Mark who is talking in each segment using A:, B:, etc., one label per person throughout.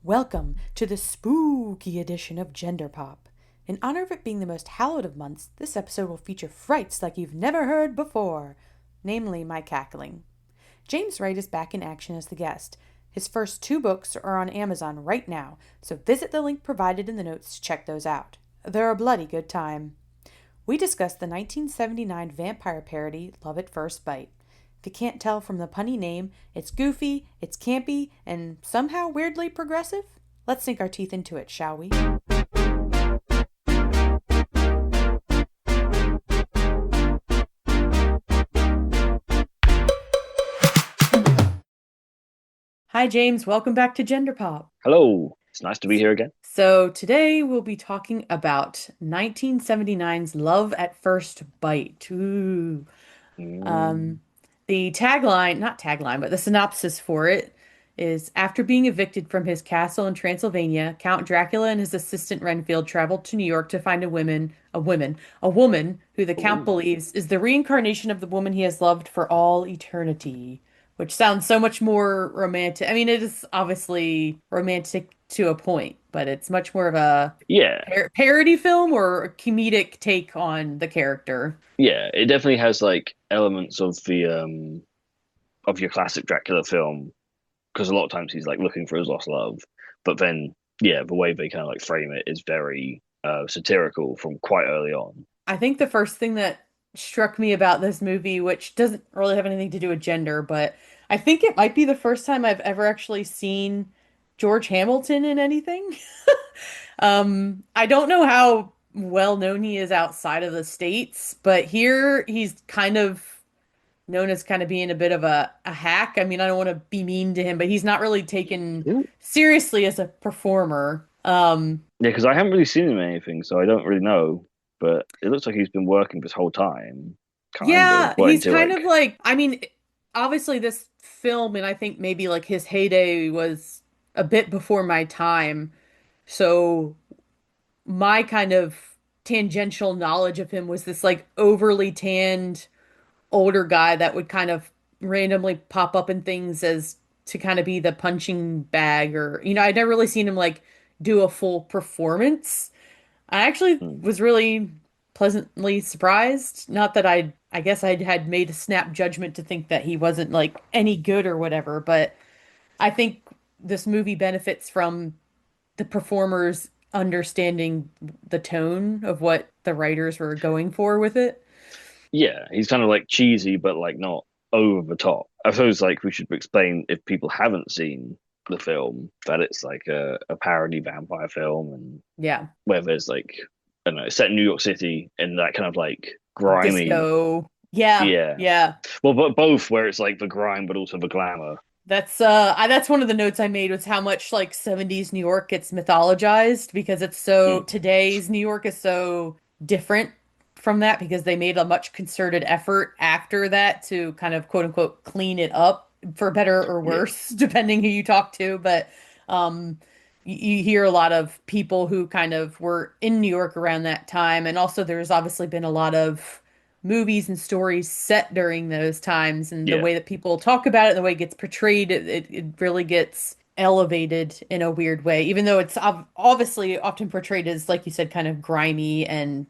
A: Welcome to the spooky edition of Gender Pop. In honor of it being the most hallowed of months, this episode will feature frights like you've never heard before, namely my cackling. James Wright is back in action as the guest. His first two books are on Amazon right now, so visit the link provided in the notes to check those out. They're a bloody good time. We discuss the 1979 vampire parody Love at First Bite. If you can't tell from the punny name, it's goofy, it's campy, and somehow weirdly progressive. Let's sink our teeth into it, shall we? Hi, James. Welcome back to Gender Pop.
B: Hello, it's nice to be here again.
A: So, today we'll be talking about 1979's Love at First Bite. Ooh.
B: Mm.
A: Um, the tagline, not tagline, but the synopsis for it is after being evicted from his castle in Transylvania, Count Dracula and his assistant Renfield traveled to New York to find a woman who the Count
B: Ooh.
A: believes is the reincarnation of the woman he has loved for all eternity, which sounds so much more romantic. I mean, it is obviously romantic to a point, but it's much more of a
B: Yeah,
A: parody film or a comedic take on the character.
B: yeah, it definitely has like elements of your classic Dracula film because a lot of times he's like looking for his lost love, but then yeah, the way they kind of like frame it is very satirical from quite early on.
A: I think the first thing that struck me about this movie, which doesn't really have anything to do with gender, but I think it might be the first time I've ever actually seen George Hamilton in anything. I don't know how well known he is outside of the States, but here he's kind of known as kind of being a bit of a hack. I mean, I don't want to be mean to him, but he's not really taken
B: Ooh.
A: seriously as a performer.
B: Yeah, because I haven't really seen him in anything, so I don't really know. But it looks like he's been working this whole time, kind of.
A: Yeah,
B: What
A: he's
B: until
A: kind of
B: like
A: like, I mean, obviously this film, and I think maybe like his heyday was a bit before my time. So my kind of tangential knowledge of him was this like overly tanned older guy that would kind of randomly pop up in things as to kind of be the punching bag or, I'd never really seen him like do a full performance. I actually
B: hmm,
A: was really pleasantly surprised. Not that I guess I had made a snap judgment to think that he wasn't like any good or whatever, but I think this movie benefits from the performers understanding the tone of what the writers were going for with it.
B: yeah, he's kind of like cheesy, but like not over the top. I suppose like we should explain if people haven't seen the film that it's like a parody vampire film and
A: Yeah.
B: where there's like I don't know, it's set in New York City and that kind of like grimy,
A: Disco. Yeah.
B: yeah.
A: Yeah.
B: Well, but both where it's like the grime but also the glamour.
A: That's one of the notes I made was how much like 70s New York gets mythologized because it's so
B: Mm,
A: today's New York is so different from that because they made a much concerted effort after that to kind of quote unquote clean it up for better or
B: yeah,
A: worse depending who you talk to, but um you hear a lot of people who kind of were in New York around that time, and also there's obviously been a lot of movies and stories set during those times, and the
B: yeah,
A: way that people talk about it, the way it gets portrayed, it really gets elevated in a weird way, even though it's obviously often portrayed as, like you said, kind of grimy and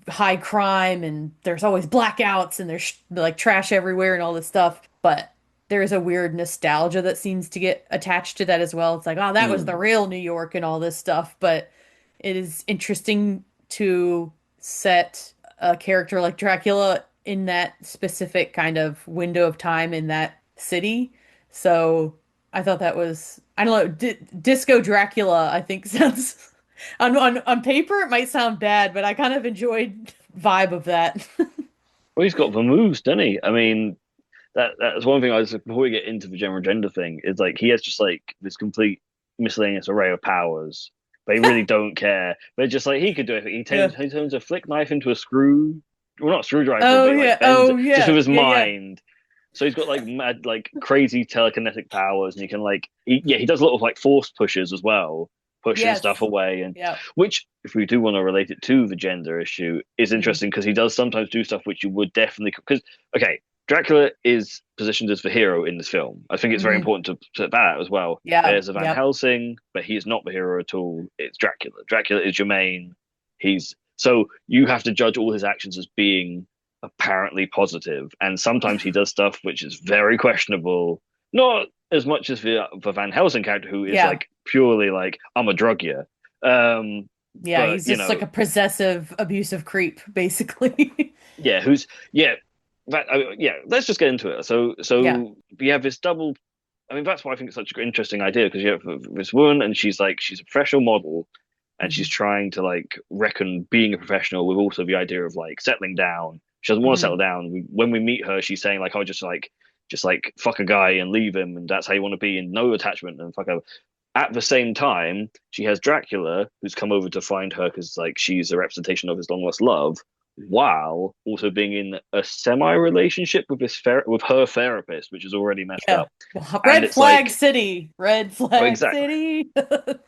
A: high crime, and there's always blackouts and there's like trash everywhere and all this stuff. But there's a weird nostalgia that seems to get attached to that as well. It's like, oh, that was the
B: mm,
A: real New York and all this stuff. But it is interesting to set a character like Dracula in that specific kind of window of time in that city. So I thought that was, I don't know, Disco Dracula, I think sounds on paper it might sound bad, but I kind of enjoyed vibe of that.
B: well, he's got the moves, doesn't he? I mean, that's one thing I was before we get into the general gender thing is like he has just like this complete miscellaneous array of powers. They really don't care. They're just like he could do it.
A: Yeah.
B: He turns a flick knife into a screw, well not a screwdriver, but
A: Oh
B: he
A: yeah.
B: like bends
A: Oh
B: it just with
A: yeah.
B: his
A: Yeah, yeah.
B: mind. So he's got like mad, like crazy telekinetic powers, and he can like yeah, he does a lot of like force pushes as well, pushing stuff
A: Yes.
B: away, and
A: Yeah.
B: which if we do want to relate it to the gender issue is
A: Mhm.
B: interesting because he does sometimes do stuff which you would definitely because okay Dracula is positioned as the hero in this film. I think it's very
A: Hmm.
B: important to put that out as well.
A: Yeah.
B: There's a Van
A: Yep.
B: Helsing, but he is not the hero at all. It's Dracula. Dracula is your main. He's so you have to judge all his actions as being apparently positive, and sometimes he does stuff which is very questionable. Not as much as the Van Helsing character, who is
A: Yeah.
B: like purely like I'm a drug you. Um,
A: Yeah.
B: but
A: He's just like a possessive, abusive creep, basically.
B: yeah, who's yeah, yeah. Let's just get into it. So
A: Yeah.
B: we have this double. I mean, that's why I think it's such an interesting idea because you have this woman and she's a professional model and she's
A: Hmm.
B: trying to like reckon being a professional with also the idea of like settling down. She doesn't want to settle
A: Hmm.
B: down. When we meet her, she's saying like, "Oh, just like fuck a guy and leave him, and that's how you want to be, and no attachment and fuck." At the same time, she has Dracula, who's come over to find her because like she's a representation of his long lost love, while also being in a semi relationship with with her therapist, which is already messed
A: Yeah.
B: up. And
A: Red
B: it's
A: flag
B: like,
A: city. Red
B: oh,
A: flag
B: exactly.
A: city.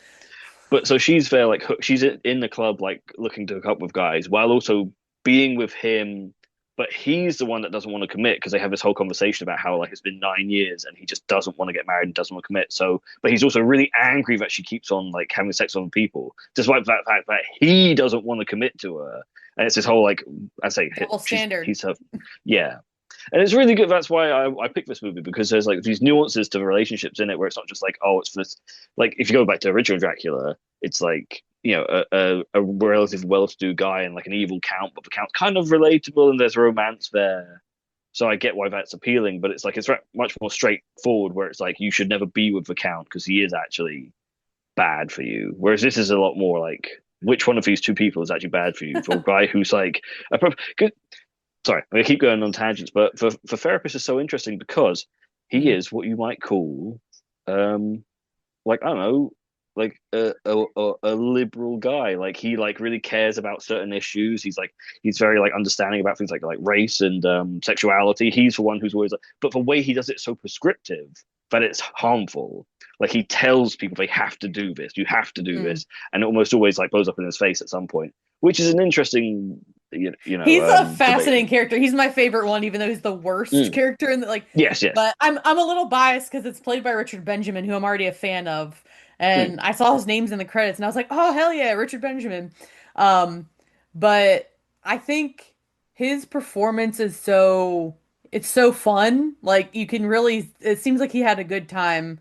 B: But so she's there, like she's in the club, like looking to hook up with guys, while also being with him. But he's the one that doesn't want to commit because they have this whole conversation about how like it's been 9 years and he just doesn't want to get married and doesn't want to commit. So, but he's also really angry that she keeps on like having sex with other people, despite that fact that he doesn't want to commit to her. And it's this whole like I say
A: Double standard.
B: he's her, yeah. And it's really good. That's why I picked this movie because there's like these nuances to the relationships in it where it's not just like, oh, it's this. Like if you go back to original Dracula, it's like a relatively well-to-do guy and like an evil count, but the count's kind of relatable and there's romance there. So I get why that's appealing, but it's like it's much more straightforward where it's like you should never be with the count because he is actually bad for you. Whereas this is a lot more like which one of these two people is actually bad for you? For a guy who's like a sorry, I'm gonna keep going on tangents, but for therapist is so interesting because he
A: Mm.
B: is what you might call, like I don't know, like a liberal guy. Like he like really cares about certain issues. He's very like understanding about things like race and sexuality. He's the one who's always like, but the way he does it so prescriptive that it's harmful. Like he tells people they have to do this, you have to do
A: Mm.
B: this, and it almost always like blows up in his face at some point, which is an interesting
A: He's a
B: debate
A: fascinating
B: thing.
A: character. He's my favorite one, even though he's the worst
B: Mm.
A: character in the like.
B: Yes, yes.
A: But I'm a little biased because it's played by Richard Benjamin, who I'm already a fan of,
B: Mm.
A: and I saw his names in the credits, and I was like, oh hell yeah, Richard Benjamin. Um, but I think his performance is it's so fun. Like you can really, it seems like he had a good time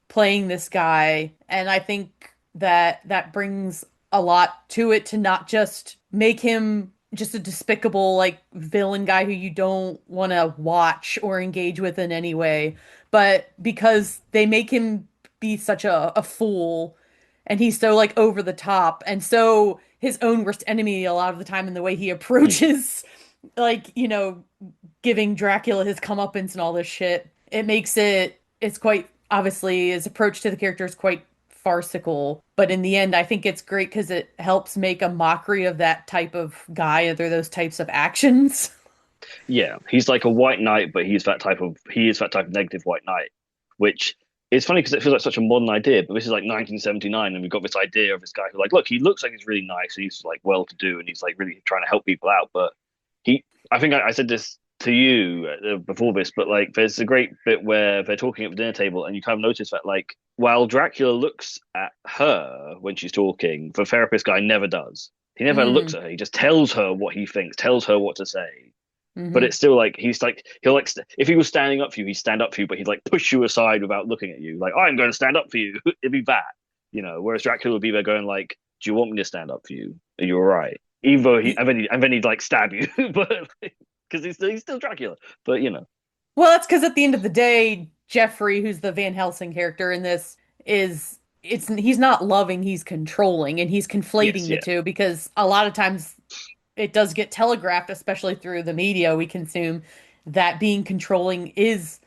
A: playing this guy, and I think that that brings a lot to it to not just make him just a despicable like villain guy who you don't want to watch or engage with in any way, but because they make him be such a fool and he's so like over the top and so his own worst enemy a lot of the time in the way he
B: Mm.
A: approaches like, giving Dracula his comeuppance and all this shit. It makes it's quite obviously his approach to the character is quite farcical, but in the end, I think it's great because it helps make a mockery of that type of guy or those types of actions.
B: Yeah, he's like a white knight, but he is that type of negative white knight, which is funny because it feels like such a modern idea. But this is like 1979, and we've got this idea of this guy who like, look, he looks like he's really nice, he's like well to do, and he's like really trying to help people out. But I think I said this to you before this, but like, there's a great bit where they're talking at the dinner table, and you kind of notice that like, while Dracula looks at her when she's talking, the therapist guy never does. He never looks
A: Mm,
B: at her. He just tells her what he thinks, tells her what to say, but
A: hmm.
B: it's still like he'll like if he was standing up for you, he'd stand up for you, but he'd like push you aside without looking at you. Like I'm going to stand up for you. It'd be that, Whereas Dracula would be there going like, "Do you want me to stand up for you? Are you all right?" Even though he
A: Y-
B: and then he'd like stab you, but because he's still Dracula. But
A: Well, that's because at the end of the day, Jeffrey, who's the Van Helsing character in this, is it's he's not loving, he's controlling, and he's
B: yes,
A: conflating the
B: yeah,
A: two because a lot of times it does get telegraphed, especially through the media we consume, that being controlling is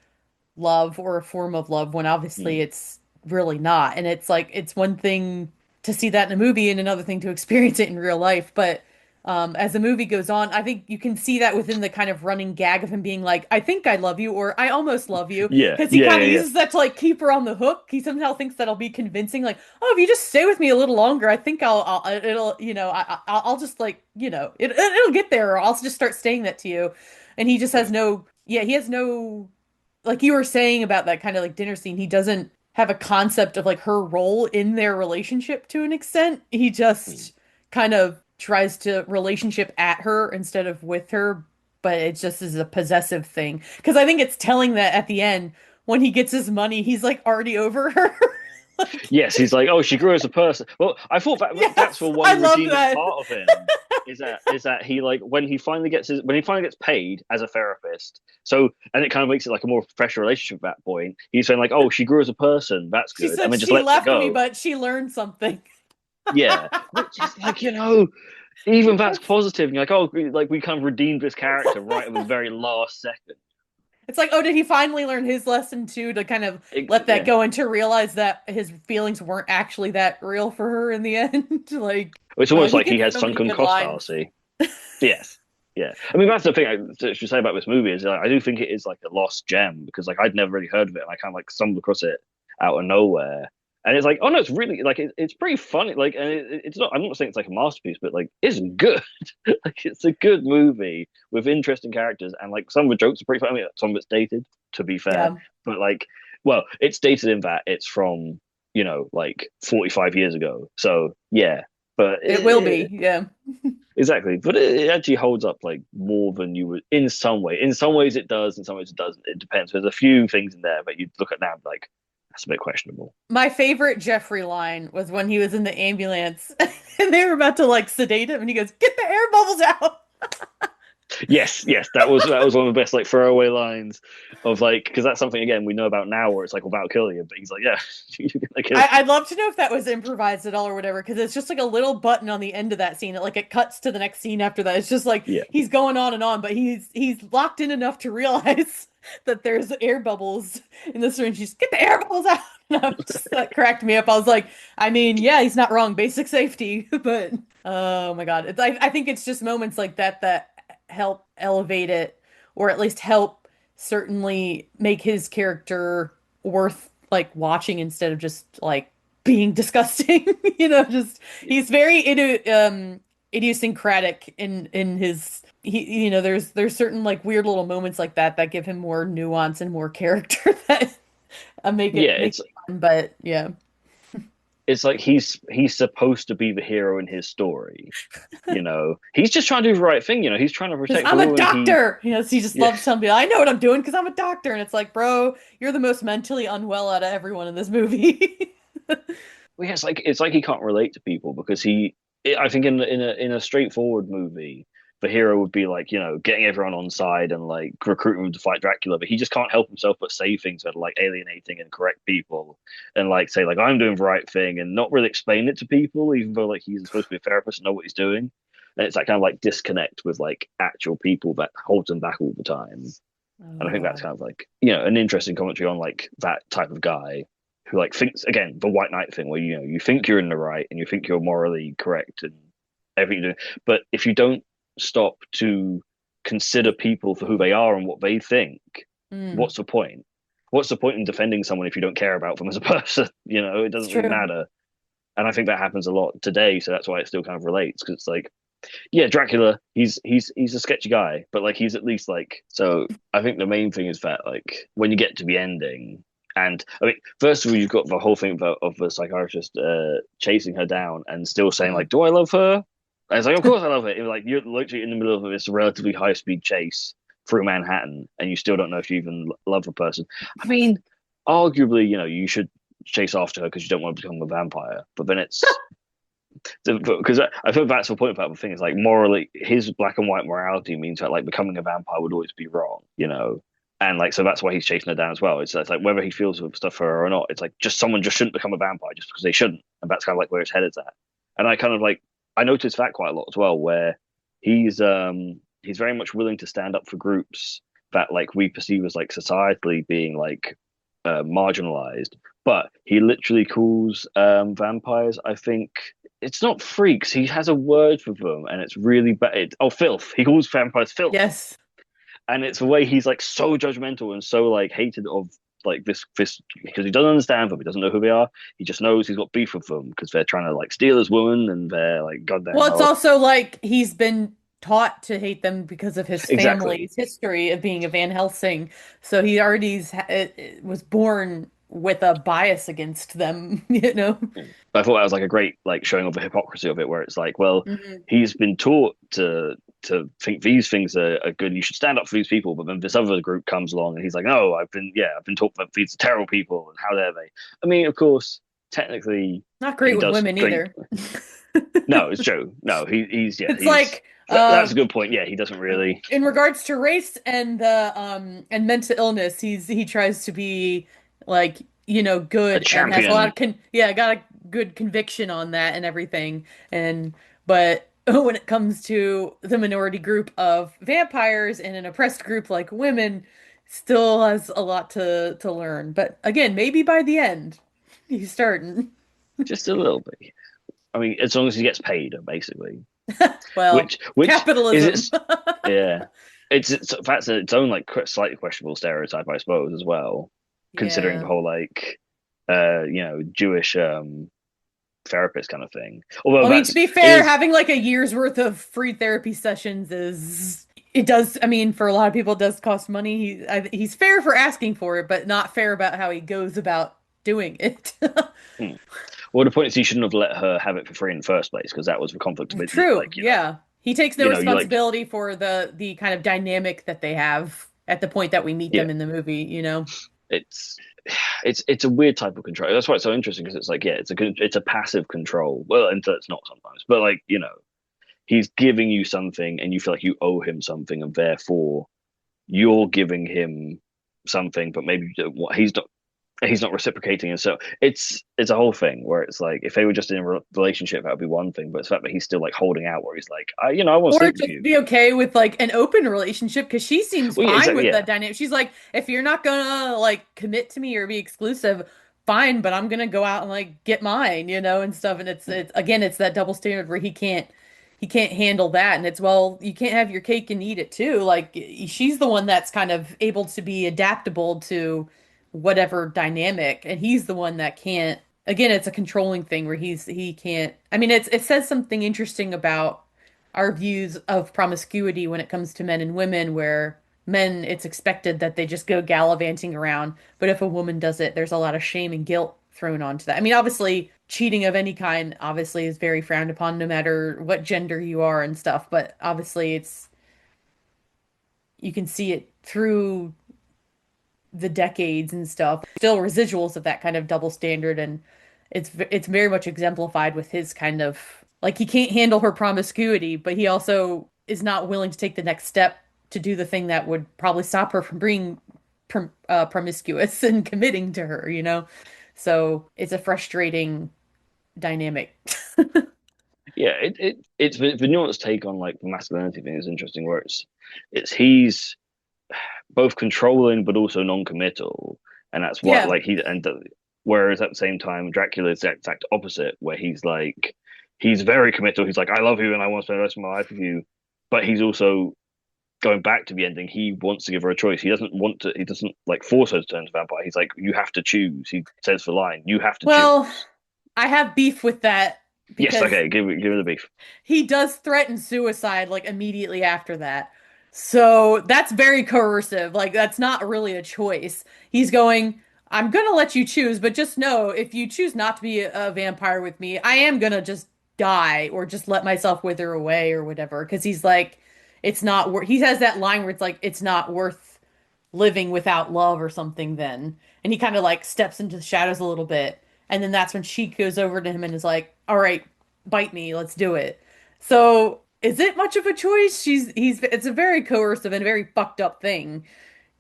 A: love or a form of love when obviously
B: mm,
A: it's really not. And it's like it's one thing to see that in a movie and another thing to experience it in real life. But as the movie goes on, I think you can see that within the kind of running gag of him being like, I think I love you or I almost love you.
B: yeah,
A: Because he
B: yeah,
A: kind
B: yeah,
A: of
B: yeah.
A: uses that to like keep her on the hook. He somehow thinks that'll be convincing, like, oh, if you just stay with me a little longer, I think it'll, I'll just like, it'll get there, or I'll just start saying that to you. And he just has
B: Right.
A: no yeah, he has no, like you were saying about that kind of like dinner scene, he doesn't have a concept of like her role in their relationship to an extent. He
B: Mm.
A: just kind of tries to relationship at her instead of with her, but it just is a possessive thing. Because I think it's telling that at the end, when he gets his money, he's like already over her. Like,
B: Yes, he's like, oh, she grew as a person. Well, I thought that's
A: yes,
B: the
A: I
B: one
A: love
B: redeeming
A: that.
B: part of him is that he like when he finally gets paid as a therapist. So and it kind of makes it like a more professional relationship at that point. He's saying like, oh, she grew as a person. That's
A: She
B: good, and
A: said
B: then just
A: she
B: lets it
A: left me,
B: go.
A: but she learned something.
B: Yeah, which is like even that's
A: That's
B: positive. And you're like, oh, like we kind of redeemed this character right at the very last second.
A: It's like, oh, did he finally learn his lesson too, to kind of let that
B: Yeah,
A: go and to realize that his feelings weren't actually that real for her in the end? Like,
B: it's
A: oh,
B: almost
A: he
B: like
A: gets
B: he has
A: so many
B: sunken
A: good
B: cost
A: lines.
B: fallacy. Yes. Yeah. I mean, that's the thing I should say about this movie is I do think it is like a lost gem because like I'd never really heard of it and I kind of like stumbled across it out of nowhere. And it's like, oh no, it's really like it's pretty funny. Like, and it's not. I'm not saying it's like a masterpiece, but like, it's good. Like, it's a good movie with interesting characters, and like some of the jokes are pretty funny. I mean, some of it's dated, to be fair,
A: Yeah,
B: but like, well, it's dated in that it's from like 45 years ago. So yeah, but
A: it will be. Yeah.
B: exactly, but it actually holds up like more than you would in some way. In some ways it does, in some ways it doesn't. It depends. There's a few things in there that you look at now and be like that's a bit questionable.
A: My favorite Jeffrey line was when he was in the ambulance and they were about to like sedate him and he goes, "Get the air bubbles out."
B: Yes, yes, that was one of the best like throwaway lines of like because that's something again we know about now where it's like without killing you, but he's like, yeah, you're gonna kill
A: I'd love to know if that was improvised at all or whatever, because it's just like a little button on the end of that scene. It cuts to the next scene after that. It's just like
B: you. Yeah,
A: he's going on and on, but he's locked in enough to realize that there's air bubbles in the syringe. She's get the air bubbles out. And I was just that cracked me up. I was like, I mean, yeah, he's not wrong. Basic safety, but oh my God, I think it's just moments like that that help elevate it, or at least help certainly make his character worth like watching instead of just like being disgusting. Just
B: yeah,
A: he's very idiosyncratic in his there's certain like weird little moments like that that give him more nuance and more character that make
B: yeah.
A: it make
B: It's
A: it fun. But yeah.
B: it's like he's supposed to be the hero in his story. He's just trying to do the right thing. He's trying to
A: Because
B: protect the
A: I'm a
B: woman. He
A: doctor. He just
B: Yeah.
A: loves telling people, I know what I'm doing because I'm a doctor. And it's like, bro, you're the most mentally unwell out of everyone in this movie.
B: Well, yeah, it's like he can't relate to people because I think in a straightforward movie, the hero would be like getting everyone on side and like recruiting them to fight Dracula, but he just can't help himself but say things that are like alienating and correct people, and like say like I'm doing the right thing and not really explain it to people, even though like he's supposed to be a therapist and know what he's doing, and it's that kind of like disconnect with like actual people that holds him back all the time. And
A: Oh
B: I think that's
A: God.
B: kind of like an interesting commentary on like that type of guy who like thinks again the white knight thing where you think you're in the right and you think you're morally correct and everything you do, but if you don't stop to consider people for who they are and what they think,
A: Mm,
B: what's the point? What's the point in defending someone if you don't care about them as a person? It
A: it's
B: doesn't really
A: true.
B: matter. And I think that happens a lot today, so that's why it still kind of relates because it's like yeah, Dracula, he's a sketchy guy, but like he's at least like so I think the main thing is that like when you get to the ending and I mean first of all you've got the whole thing of the psychiatrist chasing her down and still saying
A: Mm.
B: like, do I love her? And it's like, of course I love it. Like you're literally in the middle of this relatively high speed chase through Manhattan and you still don't know if you even love the person. I mean, arguably, you should chase after her because you don't want to become a vampire, but then it's because I think that's the point about the thing is like morally his black and white morality means that like becoming a vampire would always be wrong. And like so that's why he's chasing her down as well. It's like whether he feels stuff for her or not, it's like just someone just shouldn't become a vampire just because they shouldn't, and that's kind of like where his head is at. And I kind of like I noticed that quite a lot as well, where he's very much willing to stand up for groups that like we perceive as like societally being like marginalized, but he literally calls vampires, I think it's not freaks. He has a word for them, and it's really bad. Oh, filth. He calls vampires filth,
A: Yes.
B: and it's the way he's like so judgmental and so like hated of like this because he doesn't understand them. He doesn't know who they are. He just knows he's got beef with them because they're trying to like steal his woman and they're like goddamn
A: Well, it's
B: hell.
A: also like he's been taught to hate them because of his
B: Exactly.
A: family's history of being a Van Helsing. So he was born with a bias against them, you know?
B: Yeah. But I thought that was like a great like showing of the hypocrisy of it, where it's like, well,
A: Hmm.
B: he's been taught to think these things are good. You should stand up for these people, but then this other group comes along and he's like, no, I've been taught that these are terrible people, and how dare they? I mean, of course, technically,
A: Not great
B: he
A: with
B: does
A: women
B: drink.
A: either.
B: No, it's true. No, he's yeah,
A: It's
B: he's
A: like
B: that's a good point. Yeah, he doesn't really
A: in regards to race and the and mental illness, he tries to be like,
B: a
A: good and has a lot
B: champion.
A: of got a good conviction on that and everything. And but when it comes to the minority group of vampires and an oppressed group like women, still has a lot to learn. But again, maybe by the end, he's starting.
B: Just a little bit. I mean, as long as he gets paid, basically.
A: Well,
B: Which is
A: capitalism.
B: its yeah. It's that's its own like slightly questionable stereotype, I suppose, as well. Considering the
A: Yeah.
B: whole like Jewish therapist kind of thing. Although
A: I mean, to
B: that's
A: be
B: it
A: fair,
B: is
A: having like a year's worth of free therapy sessions it does, I mean, for a lot of people, it does cost money. He's fair for asking for it, but not fair about how he goes about doing it.
B: hmm. Well, the point is he shouldn't have let her have it for free in the first place because that was the conflict of it.
A: True,
B: Like
A: yeah. He takes no
B: you like
A: responsibility for the kind of dynamic that they have at the point that we meet
B: yeah,
A: them in the movie, you know?
B: it's it's a weird type of control. That's why it's so interesting because it's like yeah, it's a passive control. Well, and it's not sometimes, but like he's giving you something and you feel like you owe him something, and therefore you're giving him something, but maybe what he's not reciprocating, and so it's a whole thing where it's like if they were just in a relationship that would be one thing, but it's the fact that he's still like holding out where he's like I want to
A: Or
B: sleep with
A: just
B: you.
A: be okay with like an open relationship because she seems
B: Well, yeah,
A: fine
B: exactly,
A: with
B: yeah,
A: that dynamic. She's like, if you're not gonna like commit to me or be exclusive, fine, but I'm gonna go out and like get mine, and stuff. And it's again, it's that double standard where he can't handle that. And it's well, you can't have your cake and eat it too. Like she's the one that's kind of able to be adaptable to whatever dynamic, and he's the one that can't. Again, it's a controlling thing where he can't. I mean, it says something interesting about our views of promiscuity when it comes to men and women, where men, it's expected that they just go gallivanting around. But if a woman does it, there's a lot of shame and guilt thrown onto that. I mean, obviously, cheating of any kind obviously is very frowned upon no matter what gender you are and stuff. But obviously, you can see it through the decades and stuff. Still residuals of that kind of double standard, and it's very much exemplified with his kind of like he can't handle her promiscuity, but he also is not willing to take the next step to do the thing that would probably stop her from being promiscuous and committing to her, you know? So it's a frustrating dynamic.
B: yeah. It's the nuanced take on like the masculinity thing is interesting, where it's he's both controlling but also non-committal, and that's what
A: Yeah.
B: like whereas at the same time Dracula is the exact opposite, where he's like he's very committal. He's like I love you and I want to spend the rest of my life with you, but he's also going back to the ending. He wants to give her a choice. He doesn't want to. He doesn't like force her to turn to vampire. He's like you have to choose. He says the line you have to
A: Well,
B: choose.
A: I have beef with that
B: Yes,
A: because
B: okay, give it the beef.
A: he does threaten suicide like immediately after that. So that's very coercive. Like that's not really a choice. He's going, I'm gonna let you choose, but just know if you choose not to be a vampire with me, I am gonna just die or just let myself wither away or whatever. Because he's like, it's not worth. He has that line where it's like, it's not worth living without love or something. Then, and he kind of like steps into the shadows a little bit, and then that's when she goes over to him and is like, all right, bite me, let's do it. So is it much of a choice? It's a very coercive and very fucked up thing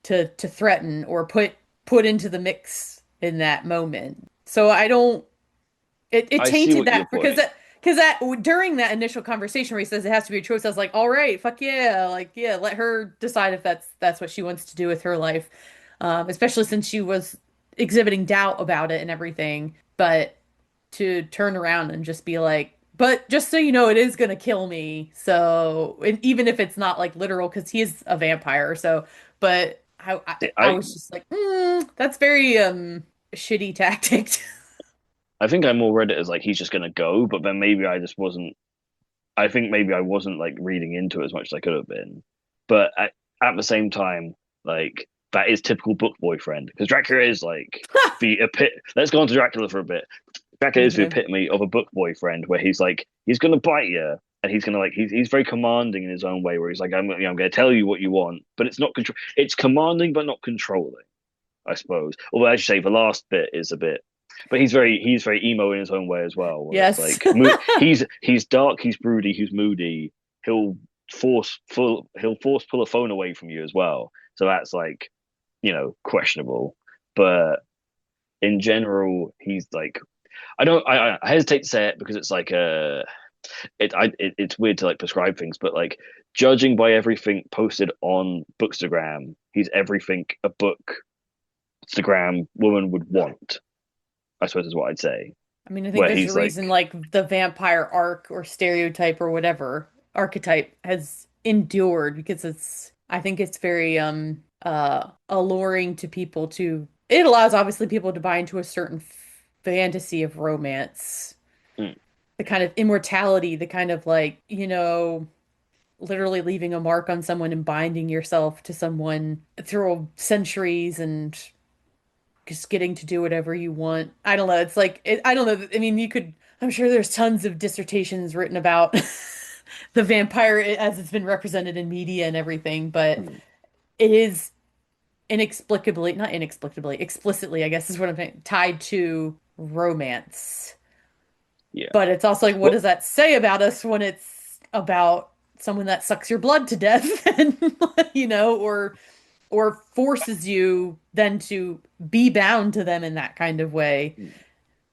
A: to threaten or put into the mix in that moment. So I don't it
B: I see
A: tainted
B: what your
A: that
B: point.
A: because that during that initial conversation where he says it has to be a choice, I was like, all right, fuck yeah, like yeah, let her decide if that's what she wants to do with her life. Especially since she was exhibiting doubt about it and everything. But to turn around and just be like, but just so you know, it is gonna kill me. So, and even if it's not like literal, because he is a vampire. So, but I
B: I
A: was just like, that's very shitty tactic.
B: I think I more read it as like he's just gonna go, but then maybe I just wasn't. I think maybe I wasn't like reading into it as much as I could have been. But at the same time, like that is typical book boyfriend because Dracula is like the epit. Let's go on to Dracula for a bit. Dracula is the
A: Okay.
B: epitome of a book boyfriend where he's like he's gonna bite you and he's gonna like he's very commanding in his own way where he's like I'm gonna tell you what you want, but it's not control. It's commanding but not controlling, I suppose. Although as you say, the last bit is a bit. But he's very emo in his own way as well. Where it's
A: Yes.
B: like he's dark, he's broody, he's moody. He'll he'll force pull a phone away from you as well. So that's like questionable. But in general, he's like I don't I hesitate to say it because it's like it's weird to like prescribe things, but like judging by everything posted on Bookstagram, he's everything a Bookstagram woman would want. I suppose is what I'd say.
A: I mean, I think
B: Where
A: there's a
B: he's
A: reason
B: like,
A: like the vampire arc or stereotype or whatever archetype has endured because I think it's very alluring to people to it allows obviously people to buy into a certain fantasy of romance,
B: mm,
A: the kind of immortality, the kind of like, literally leaving a mark on someone and binding yourself to someone through centuries and just getting to do whatever you want. I don't know. It's like I don't know. I mean, I'm sure there's tons of dissertations written about the vampire as it's been represented in media and everything, but
B: mm,
A: it is not inexplicably, explicitly, I guess is what I'm saying, tied to romance.
B: yeah.
A: But it's also like, what
B: Well,
A: does that say about us when it's about someone that sucks your blood to death and or forces you then to be bound to them in that kind of way.
B: mm,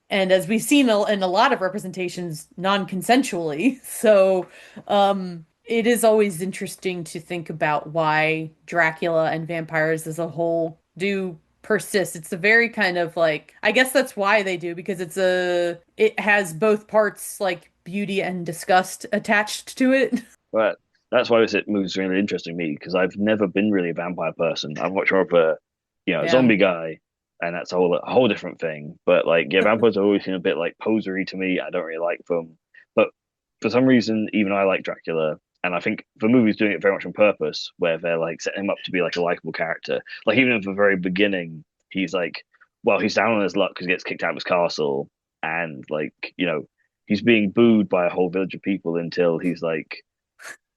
A: And as we've seen in a lot of representations, non-consensually. So, it is always interesting to think about why Dracula and vampires as a whole do persist. It's a very kind of like, I guess that's why they do, because it has both parts like beauty and disgust attached to it.
B: but that's why this movie's really interesting to me because I've never been really a vampire person. I'm much more of a,
A: Yeah.
B: zombie guy, and that's a whole different thing. But like, yeah, vampires have always seem a bit like posery to me. I don't really like them, but for some reason, even I like Dracula. And I think the movie's doing it very much on purpose, where they're like setting him up to be like a likable character. Like even at the very beginning, he's like, well, he's down on his luck because he gets kicked out of his castle, and like, he's being booed by a whole village of people until he's like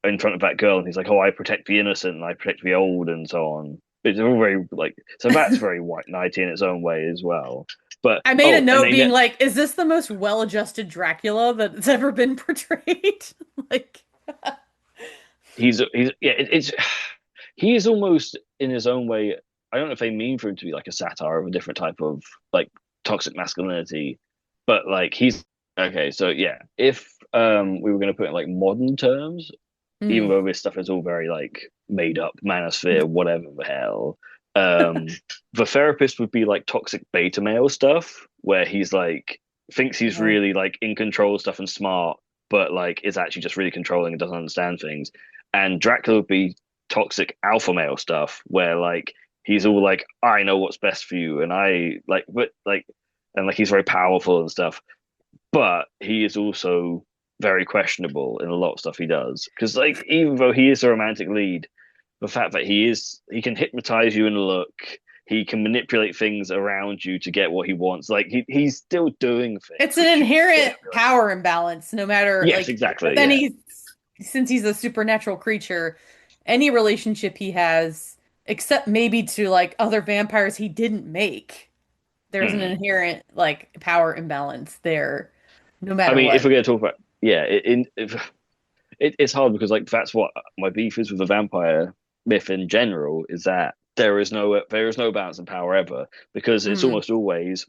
B: in front of that girl, and he's like, "Oh, I protect the innocent, and I protect the old," and so on. It's all very like so. That's very white knighty in its own way as well. But
A: I made a
B: oh, and
A: note
B: they
A: being like, is this the most well-adjusted Dracula that's ever been portrayed? Like,
B: he's yeah. It's he is almost in his own way. I don't know if they mean for him to be like a satire of a different type of like toxic masculinity, but like he's okay. So yeah, if we were going to put it in like modern terms, even
A: hmm.
B: though this stuff is all very like made up manosphere, whatever the hell. Um, the therapist would be like toxic beta male stuff, where he's like thinks he's
A: Oh.
B: really like in control of stuff and smart, but like is actually just really controlling and doesn't understand things. And Dracula would be toxic alpha male stuff, where like he's all like, I know what's best for you, and I like, but like, and like he's very powerful and stuff, but he is also very questionable in a lot of stuff he does. Because like even though he is a romantic lead, the fact that he can hypnotize you in a look, he can manipulate things around you to get what he wants. Like he's still doing
A: It's
B: things
A: an
B: which you
A: inherent
B: don't realize.
A: power imbalance, no matter
B: Yes,
A: like, but
B: exactly.
A: then
B: Yeah.
A: since he's a supernatural creature, any relationship he has, except maybe to like other vampires he didn't make, there's an
B: Mm.
A: inherent like power imbalance there, no
B: I
A: matter
B: mean, if
A: what.
B: we're going to talk about yeah, it's hard because like that's what my beef is with the vampire myth in general is that there is no balance in power ever because it's
A: Mm,
B: almost always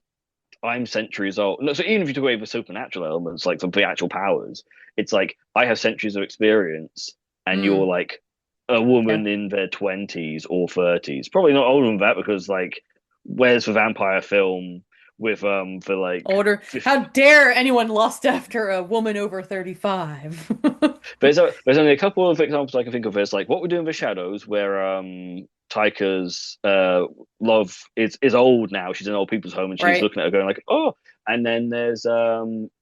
B: I'm centuries old. No, so even if you take away the supernatural elements, like the actual powers, it's like I have centuries of experience, and you're
A: mm,
B: like a
A: yeah.
B: woman in their 20s or 30s, probably not older than that because like where's the vampire film with for like
A: Older. How dare anyone lust after a woman over 35?
B: there's only a couple of examples I can think of. There's like what we do in the shadows, where Taika's love is old now. She's in old people's home, and she's
A: Right.
B: looking at her going like, "Oh." And then there's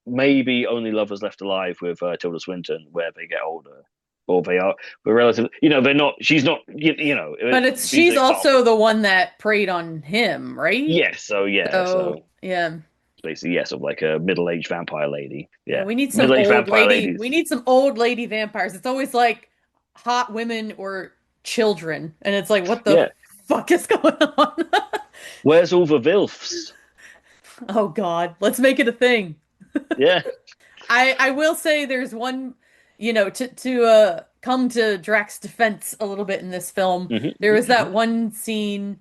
B: maybe Only Lovers Left Alive with Tilda Swinton, where they get older, or they are, but relatively, they're not. She's not,
A: But it's
B: she's
A: she's
B: like far from.
A: also the one that preyed on him, right?
B: Yes, so yeah, so
A: So yeah.
B: basically yes, of like a middle-aged vampire lady.
A: Yeah,
B: Yeah,
A: we need some
B: middle-aged
A: old
B: vampire
A: lady. We
B: ladies.
A: need some old lady vampires. It's always like hot women or children. And it's like, what the
B: Yeah,
A: fuck is going on?
B: where's all the VILFs?
A: Oh God, let's make it a thing.
B: Yeah.
A: I will say there's one, to come to Drax's defense a little bit in this film. There was
B: Hmm.
A: that one scene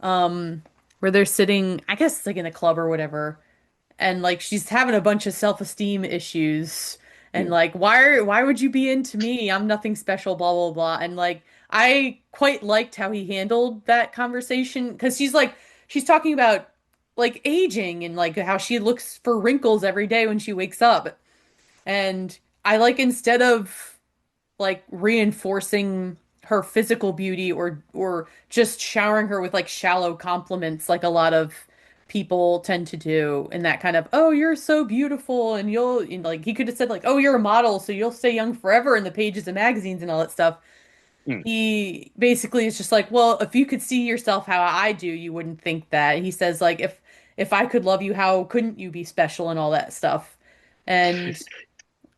A: um where they're sitting, I guess it's like in a club or whatever, and like she's having a bunch of self-esteem issues and like why would you be into me? I'm nothing special, blah blah blah. And like I quite liked how he handled that conversation because she's talking about like aging and like how she looks for wrinkles every day when she wakes up. And I like instead of like reinforcing her physical beauty or just showering her with like shallow compliments like a lot of people tend to do in that kind of oh you're so beautiful and like he could have said like oh you're a model so you'll stay young forever in the pages of magazines and all that stuff. He basically is just like well if you could see yourself how I do you wouldn't think that. He says like if I could love you how couldn't you be special and all that stuff. And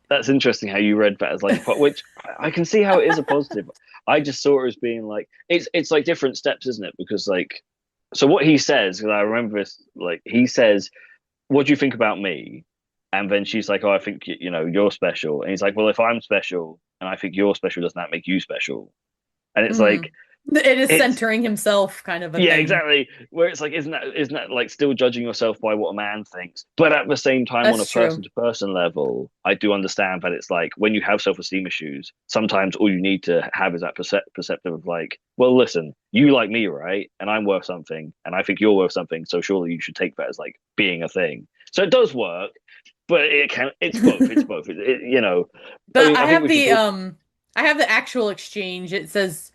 B: That's interesting how you read that as like which I can see how it is a positive. I just saw it as being like it's like different steps, isn't it? Because like so what he says, because I remember this, like he says, "What do you think about me?" And then she's like, "Oh, I think you're special." And he's like, "Well, if I'm special and I think you're special, doesn't that make you special?" And it's
A: mhm.
B: like
A: It is
B: it's
A: centering himself kind of a
B: yeah,
A: thing.
B: exactly. Where it's like, isn't that like still judging yourself by what a man thinks? But at the same time, on a
A: That's true.
B: person to person level, I do understand that it's like when you have self esteem issues, sometimes all you need to have is that perceptive of like, well, listen, you like me, right? And I'm worth something, and I think you're worth something. So surely you should take that as like being a thing. So it does work, but it's both. It's both. I
A: But
B: mean,
A: I
B: I think
A: have
B: we should
A: the
B: talk.
A: I have the actual exchange. It says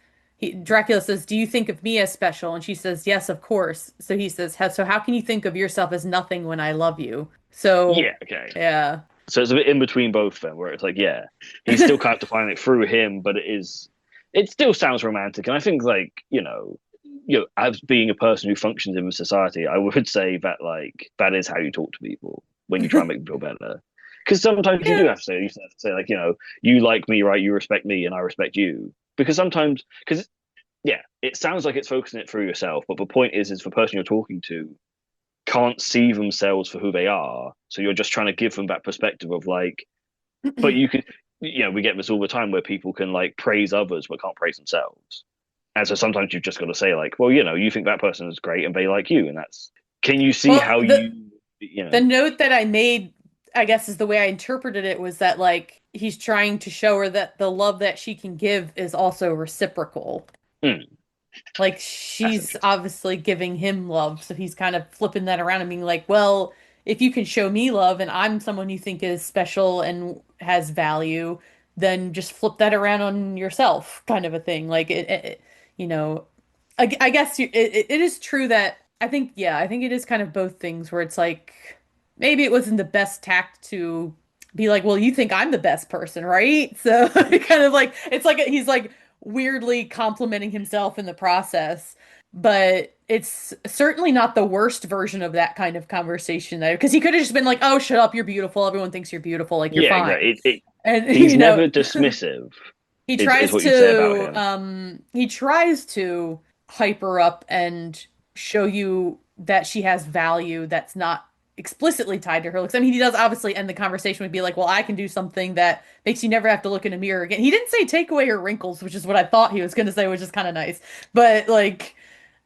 A: Dracula says, "Do you think of me as special?" And she says, "Yes, of course." So he says, so how can you think of yourself as nothing when I love you?" So,
B: Yeah, okay.
A: yeah.
B: So it's a bit in between both of them, where it's like, yeah, he's still kind of defining it through him, but it still sounds romantic. And I think, like, as being a person who functions in society, I would say that, like, that is how you talk to people when you try and make them feel better. Because sometimes
A: Yeah.
B: you have to say, like, you like me, right? You respect me, and I respect you. Because sometimes, because yeah, it sounds like it's focusing it through yourself, but the point is the person you're talking to can't see themselves for who they are. So you're just trying to give them that perspective of like, but you could, we get this all the time where people can like praise others but can't praise themselves. And so sometimes you've just got to say like, well, you think that person is great and they like you, and that's. Can you see
A: Well,
B: how
A: the note that I made, I guess, is the way I interpreted it was that like he's trying to show her that the love that she can give is also reciprocal.
B: mm,
A: Like
B: that's
A: she's
B: interesting.
A: obviously giving him love, so he's kind of flipping that around and being like, well, if you can show me love and I'm someone you think is special and has value, then just flip that around on yourself, kind of a thing. Like you know, I guess it is true that I think, yeah, I think it is kind of both things where it's like maybe it wasn't the best tact to be like, well, you think I'm the best person, right? So kind of like it's like he's like weirdly complimenting himself in the process. But it's certainly not the worst version of that kind of conversation there, because he could have just been like, "Oh, shut up, you're beautiful. Everyone thinks you're beautiful. Like you're
B: Yeah,
A: fine."
B: exactly.
A: And
B: He's never dismissive. Is what you'd say about him.
A: he tries to hype her up and show you that she has value that's not explicitly tied to her looks. I mean, he does obviously end the conversation with be like, "Well, I can do something that makes you never have to look in a mirror again." He didn't say take away her wrinkles, which is what I thought he was going to say, which is kind of nice. But like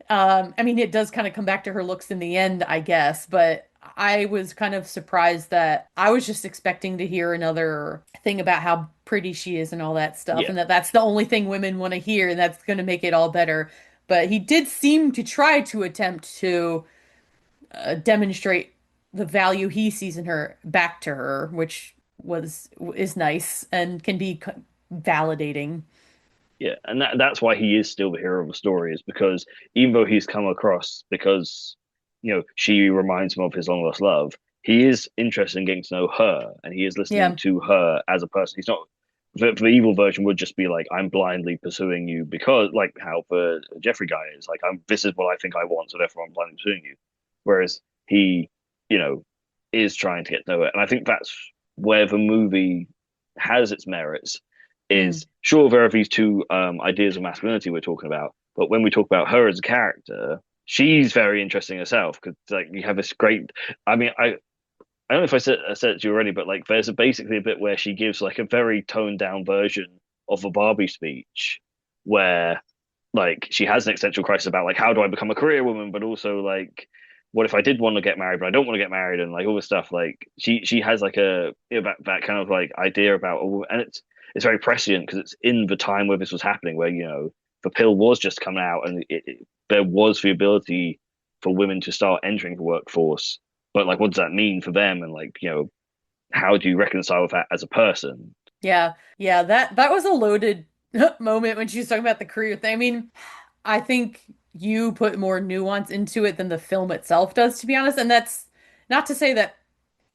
A: I mean, it does kind of come back to her looks in the end, I guess, but I was kind of surprised that I was just expecting to hear another thing about how pretty she is and all that stuff,
B: Yeah,
A: and that that's the only thing women want to hear, and that's going to make it all better. But he did seem to try to attempt to demonstrate the value he sees in her back to her, which was is nice and can be validating.
B: Yeah, and that's why he is still the hero of the story, is because even though he's come across, because she reminds him of his long lost love, he is interested in getting to know her, and he is listening
A: Yeah.
B: to her as a person. He's not the evil version would just be like, I'm blindly pursuing you because, like how the Jeffrey guy is, like, I'm this is what I think I want, so therefore I'm blindly pursuing you. Whereas he, you know, is trying to get to know it, and I think that's where the movie has its merits.
A: Mm.
B: Is sure there are these two ideas of masculinity we're talking about, but when we talk about her as a character, she's very interesting herself because like you have this great. I mean, I don't know if I said it to you already, but like there's basically a bit where she gives like a very toned down version of a Barbie speech where like she has an existential crisis about like how do I become a career woman, but also like what if I did want to get married, but I don't want to get married, and like all this stuff. Like she has like that kind of like idea about, and it's very prescient because it's in the time where this was happening, where the pill was just coming out, and there was the ability for women to start entering the workforce. But like, what does that mean for them, and like how do you reconcile with that as a person?
A: Yeah. Yeah, that was a loaded moment when she was talking about the career thing. I mean, I think you put more nuance into it than the film itself does, to be honest. And that's not to say that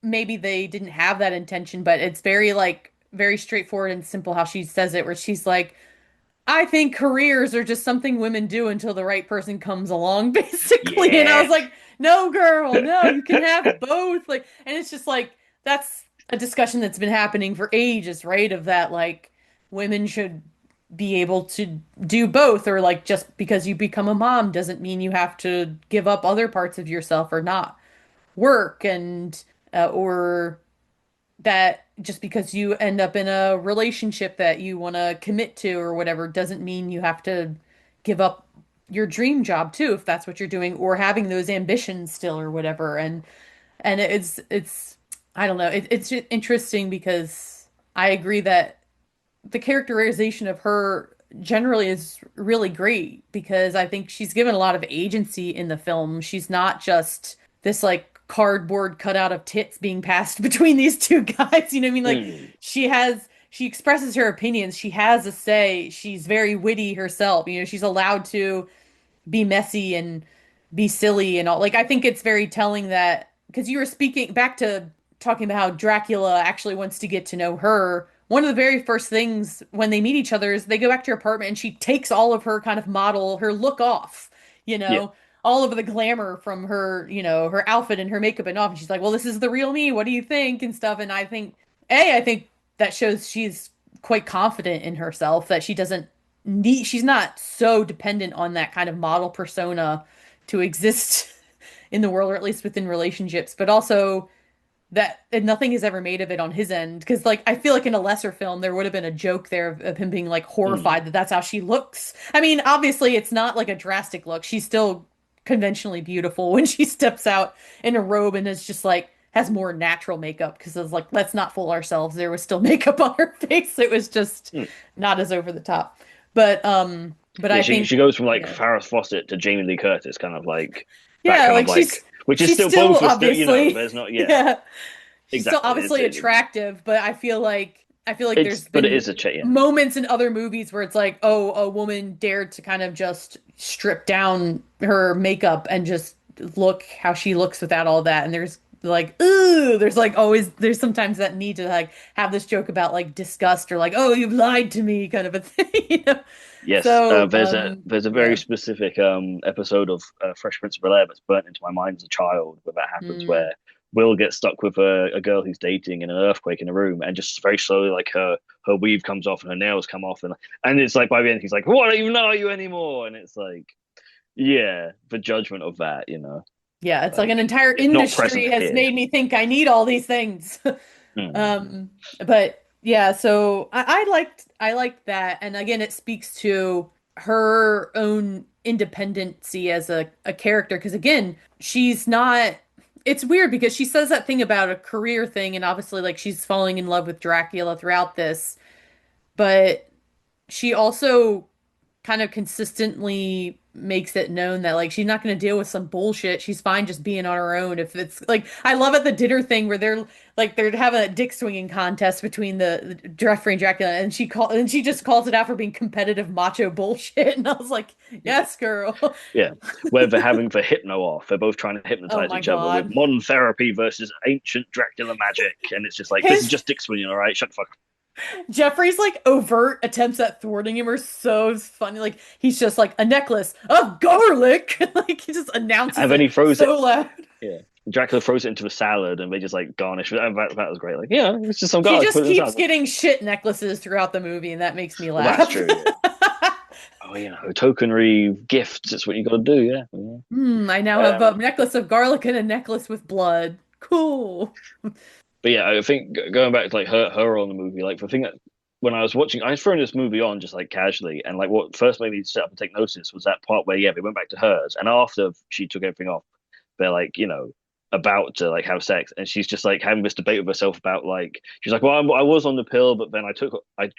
A: maybe they didn't have that intention, but it's very like very straightforward and simple how she says it, where she's like, I think careers are just something women do until the right person comes along, basically. And I
B: Yeah.
A: was like, no, girl, no, you can have both. Like, and it's just like, that's a discussion that's been happening for ages, right? Of that, like, women should be able to do both, or like, just because you become a mom doesn't mean you have to give up other parts of yourself or not work and, or that just because you end up in a relationship that you want to commit to or whatever doesn't mean you have to give up your dream job too if that's what you're doing or having those ambitions still or whatever and it's I don't know it's just interesting because I agree that the characterization of her generally is really great because I think she's given a lot of agency in the film. She's not just this like cardboard cutout of tits being passed between these two guys. You know what I mean? Like
B: Mm.
A: she expresses her opinions. She has a say. She's very witty herself. You know, she's allowed to be messy and be silly and all. Like I think it's very telling that because you were speaking back to talking about how Dracula actually wants to get to know her. One of the very first things when they meet each other is they go back to her apartment and she takes all of her kind of model, her look off, you
B: Yeah.
A: know, all of the glamour from her, you know, her outfit and her makeup and off. And she's like, well, this is the real me. What do you think? And stuff. And I think that shows she's quite confident in herself, that she doesn't she's not so dependent on that kind of model persona to exist in the world, or at least within relationships, but also that and nothing is ever made of it on his end. Because, like, I feel like in a lesser film, there would have been a joke there of him being like
B: Mm.
A: horrified that that's how she looks. I mean, obviously, it's not like a drastic look. She's still conventionally beautiful when she steps out in a robe and is just like has more natural makeup because it's like, let's not fool ourselves. There was still makeup on her face. It was just
B: Mm.
A: not as over the top. But
B: Yeah,
A: I
B: she
A: think,
B: goes from like
A: yeah,
B: Farrah Fawcett to Jamie Lee Curtis, kind of like that
A: yeah,
B: kind of
A: like
B: like, which is
A: she's
B: still
A: still
B: both are still,
A: obviously,
B: there's not, yeah,
A: yeah, she's still
B: exactly.
A: obviously attractive, but I feel like
B: It's
A: there's
B: but it
A: been
B: is a yeah.
A: moments in other movies where it's like, oh, a woman dared to kind of just strip down her makeup and just look how she looks without all that. And there's like, ooh, there's like always there's sometimes that need to like have this joke about like disgust or like, oh, you've lied to me kind of a thing, you know?
B: Yes,
A: So,
B: there's a very
A: yeah.
B: specific episode of Fresh Prince of Bel-Air that's burnt into my mind as a child where that happens,
A: Mm.
B: where Will gets stuck with a girl he's dating in an earthquake in a room, and just very slowly like her weave comes off and her nails come off, and it's like by the end he's like, "What even are you anymore?" And it's like, yeah, the judgment of that,
A: Yeah, it's like
B: like
A: an entire
B: it's not present
A: industry has
B: here.
A: made me think I need all these things.
B: Mm.
A: But yeah, so I liked that. And again, it speaks to her own independency as a character. Because again, she's not it's weird because she says that thing about a career thing, and obviously like she's falling in love with Dracula throughout this, but she also kind of consistently makes it known that like she's not going to deal with some bullshit. She's fine just being on her own. If it's like I love at the dinner thing where they're having a dick swinging contest between the Jeffrey and Dracula, and she just calls it out for being competitive macho bullshit, and I was like, yes, girl.
B: Yeah, where they're having the hypno off. They're both trying to
A: Oh
B: hypnotize
A: my
B: each other with
A: God.
B: modern therapy versus ancient Dracula magic, and it's just like this is
A: His
B: just dick swinging, all right? Shut the fuck up.
A: Jeffrey's like overt attempts at thwarting him are so funny. Like he's just like a necklace of garlic. Like he just
B: And
A: announces
B: then he
A: it
B: throws it.
A: so loud.
B: Yeah, Dracula throws it into a salad, and they just like garnish it. That was great. Like, yeah, it's just some
A: She
B: garlic.
A: just
B: Put it in the
A: keeps
B: salad.
A: getting shit necklaces throughout the movie, and that makes me
B: Well, that's
A: laugh.
B: true. Yeah. Oh, tokenry gifts. That's what you got to do. Yeah.
A: I now have a
B: Um,
A: necklace of garlic and a necklace with blood. Cool.
B: but yeah, I think going back to like her on the movie, like the thing that when I was watching, I was throwing this movie on just like casually, and like what first made me sit up and take notice was that part where they went back to hers, and after she took everything off, they're like about to like have sex, and she's just like having this debate with herself about like she's like, well, I was on the pill, but then I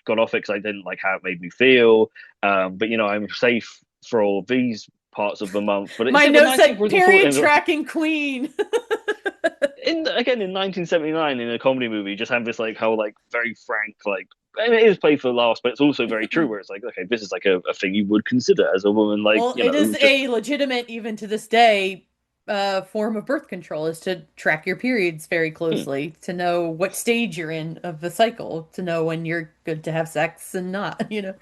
B: got off it because I didn't like how it made me feel, but I'm safe for all these parts of the month, but it's
A: My
B: in the
A: note
B: 19th
A: said
B: was
A: period
B: important
A: tracking queen.
B: in 1979 in a comedy movie just have this like how like very frank like and it is played for laughs but it's also very true where it's like okay this is like a thing you would consider as a woman like
A: Well, it is
B: just
A: a legitimate, even to this day, form of birth control is to track your periods very
B: hmm.
A: closely, to know what stage you're in of the cycle, to know when you're good to have sex and not, you know.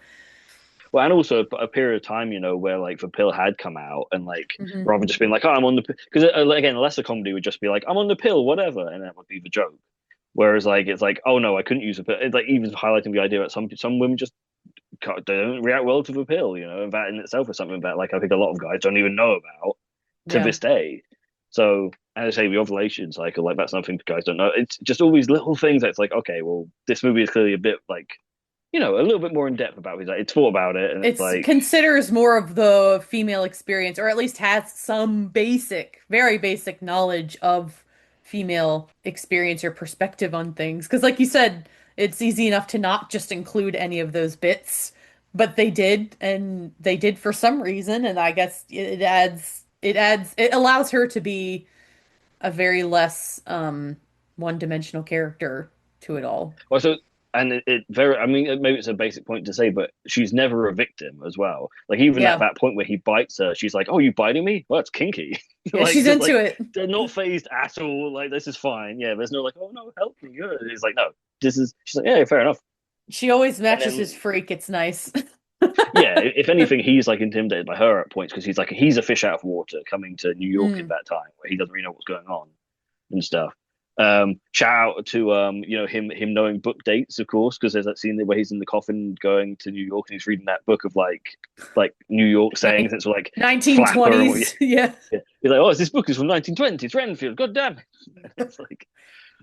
B: Well and also a period of time where like the pill had come out and like
A: Hmm.
B: rather than just being like oh I'm on the because again a lesser comedy would just be like I'm on the pill whatever and that would be the joke whereas like it's like oh no I couldn't use a pill it's like even highlighting the idea that some women just they don't react well to the pill, and that in itself is something that like I think a lot of guys don't even know about to
A: Yeah.
B: this day. So as I say, the ovulation cycle, like that's something guys don't know. It's just all these little things that's like, okay, well, this movie is clearly a bit like, a little bit more in depth about it. Like, it's thought about it, and it's
A: It's
B: like,
A: considers more of the female experience, or at least has some basic, very basic knowledge of female experience or perspective on things. Because, like you said, it's easy enough to not just include any of those bits, but they did, and they did for some reason, and I guess it allows her to be a very less one-dimensional character to it all.
B: also, and it very, I mean, maybe it's a basic point to say, but she's never a victim as well. Like even at
A: Yeah,
B: that point where he bites her, she's like, "Oh, you biting me? Well, that's kinky."
A: yeah,
B: Like
A: she's
B: just
A: into
B: like
A: it.
B: they're not phased at all. Like this is fine. Yeah, there's no like, "Oh no, help me." He's like, "No, this is." She's like, "Yeah, fair enough."
A: She always
B: And
A: matches his
B: then
A: freak. It's nice.
B: yeah, if anything, he's like intimidated by her at points because he's a fish out of water coming to New York at
A: Mm.
B: that time where he doesn't really know what's going on and stuff. Shout out to him knowing book dates, of course, because there's that scene where he's in the coffin going to New York and he's reading that book of like New York sayings.
A: Nin-
B: It's like flapper and what you,
A: 1920s. Yeah.
B: yeah. He's like, oh, this book is from 1920. It's Renfield. God damn it! It's like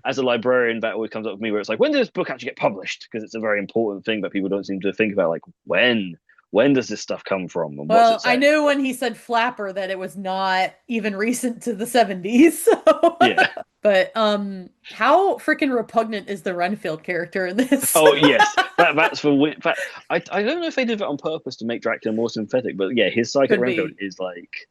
B: as a librarian, that always comes up with me where it's like, when did this book actually get published? Because it's a very important thing that people don't seem to think about. Like, when does this stuff come from, and what's
A: Well,
B: it
A: I
B: set?
A: knew when he said flapper that it was not even recent to the 70s. So,
B: Yeah.
A: but how freaking repugnant is the Renfield character in this?
B: Oh yes, that's for that. I don't know if they did that on purpose to make Dracula more sympathetic, but yeah, his psychic
A: Could
B: Renfield
A: be.
B: is like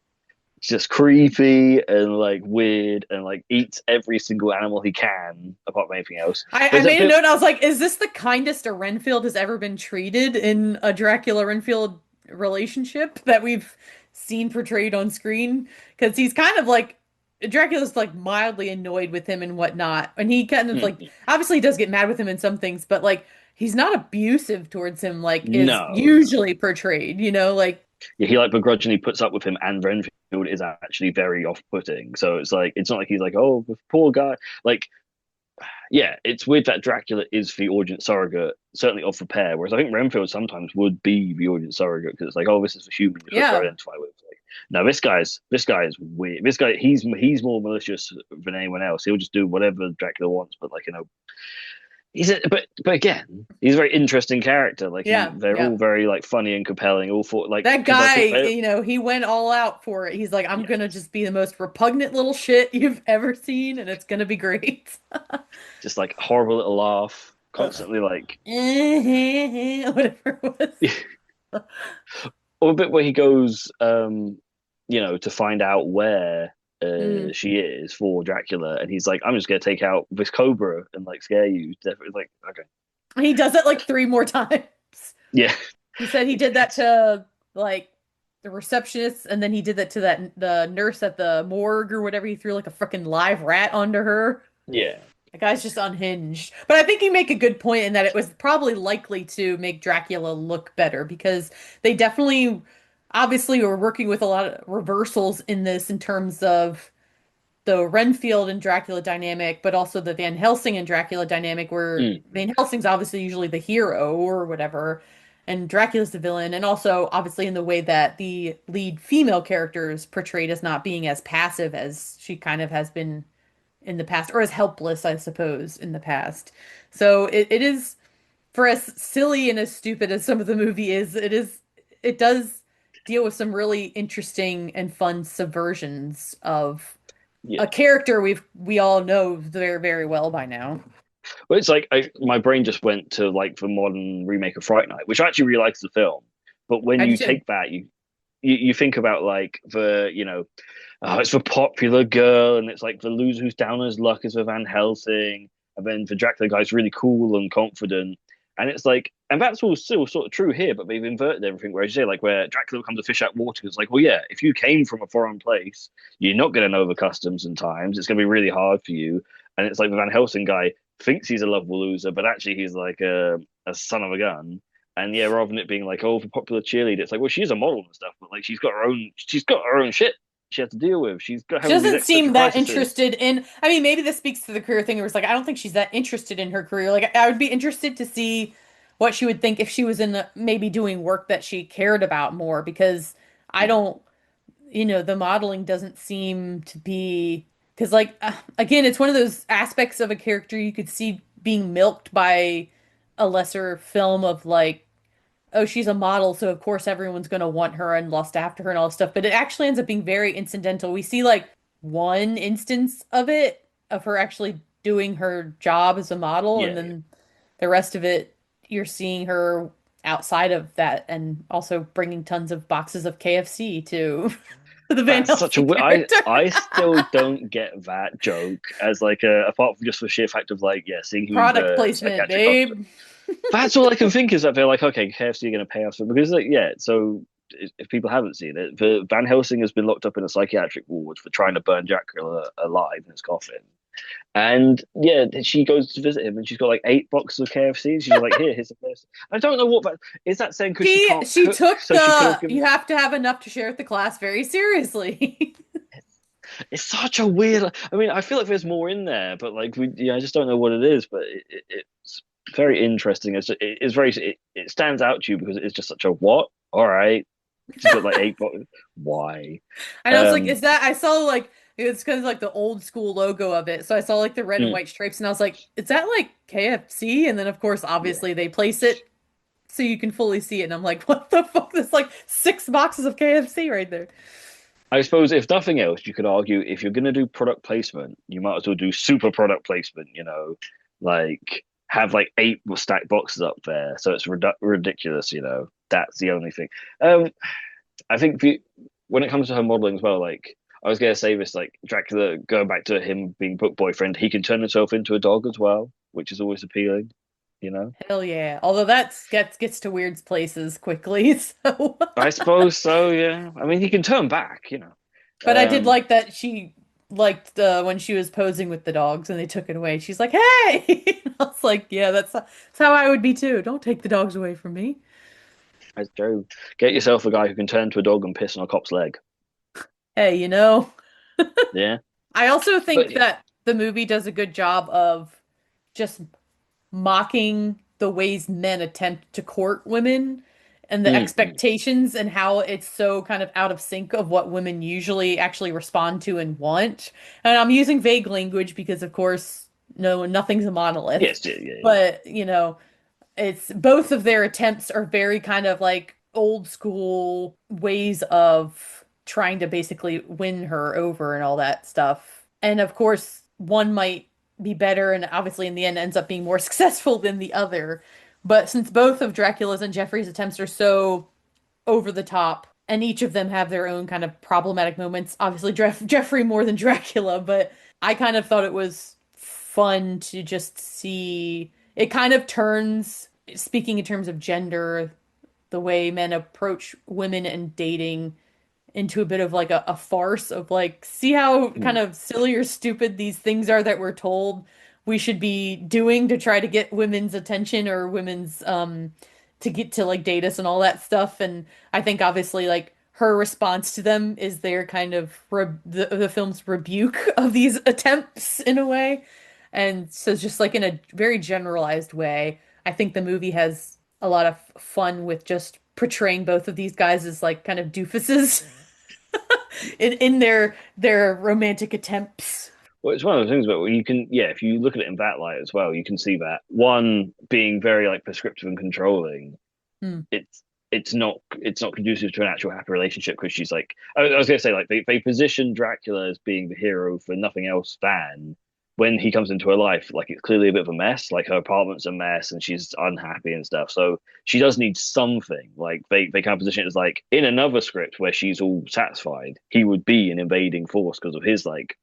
B: just creepy and like weird and like eats every single animal he can apart from anything else.
A: I
B: There's a
A: made a
B: bit
A: note. I was like, is this the kindest a Renfield has ever been treated in a Dracula Renfield relationship that we've seen portrayed on screen? Because he's kind of like Dracula's like mildly annoyed with him and whatnot. And he kind of like obviously does get mad with him in some things, but like he's not abusive towards him like is
B: no.
A: usually portrayed, you know, like
B: Yeah, he like begrudgingly puts up with him, and Renfield is actually very off-putting. So it's like it's not like he's like, oh, this poor guy. Like, yeah, it's weird that Dracula is the audience surrogate, certainly of the pair. Whereas I think Renfield sometimes would be the audience surrogate because it's like, oh, this is the human you're supposed to
A: yeah.
B: identify with. Like, no, this guy is weird. This guy, he's more malicious than anyone else. He'll just do whatever Dracula wants, but like but again, he's a very interesting character. Like
A: Yeah.
B: they're
A: Yeah.
B: all very like funny and compelling. All for like
A: That
B: because I
A: guy,
B: think they
A: you know, he went all out for it. He's like, I'm gonna
B: yes,
A: just be the most repugnant little shit you've ever seen, and it's gonna be great.
B: just like horrible little laugh, constantly like
A: Whatever it was.
B: or a bit where he goes, to find out where
A: Mm.
B: she is for Dracula, and he's like, "I'm just gonna take out this cobra and like scare you." Definitely, like, okay,
A: He does it like three more times.
B: yeah,
A: He said he did that to like the receptionist, and then he did that to the nurse at the morgue or whatever. He threw like a freaking live rat onto her.
B: yeah,
A: The guy's just unhinged. But I think you make a good point in that it was probably likely to make Dracula look better because they definitely, obviously, were working with a lot of reversals in this in terms of the Renfield and Dracula dynamic, but also the Van Helsing and Dracula dynamic, where
B: mm,
A: Van Helsing's obviously usually the hero or whatever, and Dracula's the villain, and also obviously in the way that the lead female character is portrayed as not being as passive as she kind of has been in the past, or as helpless, I suppose, in the past. So it is, for as silly and as stupid as some of the movie is, it does deal with some really interesting and fun subversions of
B: yeah.
A: a character we all know very, very well by now.
B: But it's like my brain just went to like the modern remake of Fright Night, which I actually really likes the film. But when
A: I do
B: you
A: too.
B: take that, you think about like it's the popular girl, and it's like the loser who's down on his luck is the Van Helsing, and then the Dracula guy's really cool and confident, and it's like, and that's all still sort of true here, but they've inverted everything. Whereas you say, like, where Dracula becomes a fish out of water, it's like, well, yeah, if you came from a foreign place, you're not going to know the customs and times. It's going to be really hard for you, and it's like the Van Helsing guy thinks he's a lovable loser, but actually he's like a son of a gun. And yeah, rather than it being like, oh, the popular cheerleader, it's like, well, she's a model and stuff, but like she's got her own shit she has to deal with. She's got
A: She
B: having these
A: doesn't
B: existential
A: seem that
B: crises.
A: interested in, I mean, maybe this speaks to the career thing where it's like, I don't think she's that interested in her career. Like, I would be interested to see what she would think if she was in maybe doing work that she cared about more because I
B: Mm.
A: don't, the modeling doesn't seem to be, because, like, again, it's one of those aspects of a character you could see being milked by a lesser film of like, oh, she's a model, so of course everyone's going to want her and lust after her and all this stuff. But it actually ends up being very incidental. We see like one instance of it, of her actually doing her job as a model, and
B: Yeah, yeah.
A: then the rest of it, you're seeing her outside of that and also bringing tons of boxes of KFC to the Van
B: That's such a
A: Helsing
B: I
A: character.
B: I still don't get that joke as like apart from just the sheer fact of like, yeah, seeing who's
A: Product
B: a
A: placement,
B: psychiatric doctor.
A: babe.
B: That's all I can think is that they're like, okay, KFC are going to pay us for because like, yeah. So if people haven't seen it, the Van Helsing has been locked up in a psychiatric ward for trying to burn Dracula alive in his coffin. And yeah, she goes to visit him, and she's got like 8 boxes of KFC. She's like, here's the first. I don't know what that is. That saying because she can't
A: She
B: cook,
A: took
B: so she could have
A: the
B: given.
A: you have to have enough to share with the class very seriously.
B: It's such a weird. I mean, I feel like there's more in there, but like I just don't know what it is. But it's very interesting. It's very it stands out to you because it's just such a what? All right, she's got like 8 boxes. Why?
A: And I was like,
B: Um,
A: is that, I saw like, it's kind of like the old school logo of it. So I saw like the red and
B: mm,
A: white stripes and I was like, is that like KFC? And then of course,
B: yeah.
A: obviously they place it so you can fully see it. And I'm like, what the fuck? There's like 6 boxes of KFC right there.
B: I suppose if nothing else, you could argue if you're going to do product placement, you might as well do super product placement. Like have like 8 stacked boxes up there, so it's ridiculous. That's the only thing. Um, I think when it comes to her modeling as well, like I was going to say this, like Dracula, going back to him being book boyfriend, he can turn himself into a dog as well, which is always appealing. You know,
A: Hell yeah. Although gets to weird places quickly. So,
B: I suppose so. Yeah, I mean, he can turn back.
A: but I did
B: Um,
A: like that she liked when she was posing with the dogs and they took it away. She's like, hey, I was like, yeah, that's how I would be too. Don't take the dogs away from me.
B: As Joe, get yourself a guy who can turn to a dog and piss on a cop's leg.
A: Hey,
B: Yeah,
A: I also
B: but
A: think that the movie does a good job of just mocking the ways men attempt to court women and the
B: mm,
A: expectations and how it's so kind of out of sync of what women usually actually respond to and want. And I'm using vague language because, of course, no, nothing's a monolith.
B: yes, yeah, yeah, yeah.
A: But, it's both of their attempts are very kind of like old school ways of trying to basically win her over and all that stuff. And of course, one might be better and obviously in the end ends up being more successful than the other. But since both of Dracula's and Jeffrey's attempts are so over the top, and each of them have their own kind of problematic moments. Obviously, Jeffrey more than Dracula, but I kind of thought it was fun to just see it kind of turns, speaking in terms of gender, the way men approach women and dating into a bit of like a farce of like, see how kind
B: Mm.
A: of silly or stupid these things are that we're told we should be doing to try to get women's attention or women's to get to like date us and all that stuff. And I think obviously like her response to them is their kind of the film's rebuke of these attempts in a way. And so it's just like in a very generalized way, I think the movie has a lot of fun with just portraying both of these guys as like kind of doofuses in their romantic attempts.
B: Well, it's one of those things, but you can, yeah, if you look at it in that light as well, you can see that one being very like prescriptive and controlling.
A: Hmm.
B: It's it's not conducive to an actual happy relationship because she's like I was gonna say like they position Dracula as being the hero for nothing else than when he comes into her life, like it's clearly a bit of a mess. Like her apartment's a mess and she's unhappy and stuff. So she does need something. Like they kind of position it as like in another script where she's all satisfied, he would be an invading force because of his like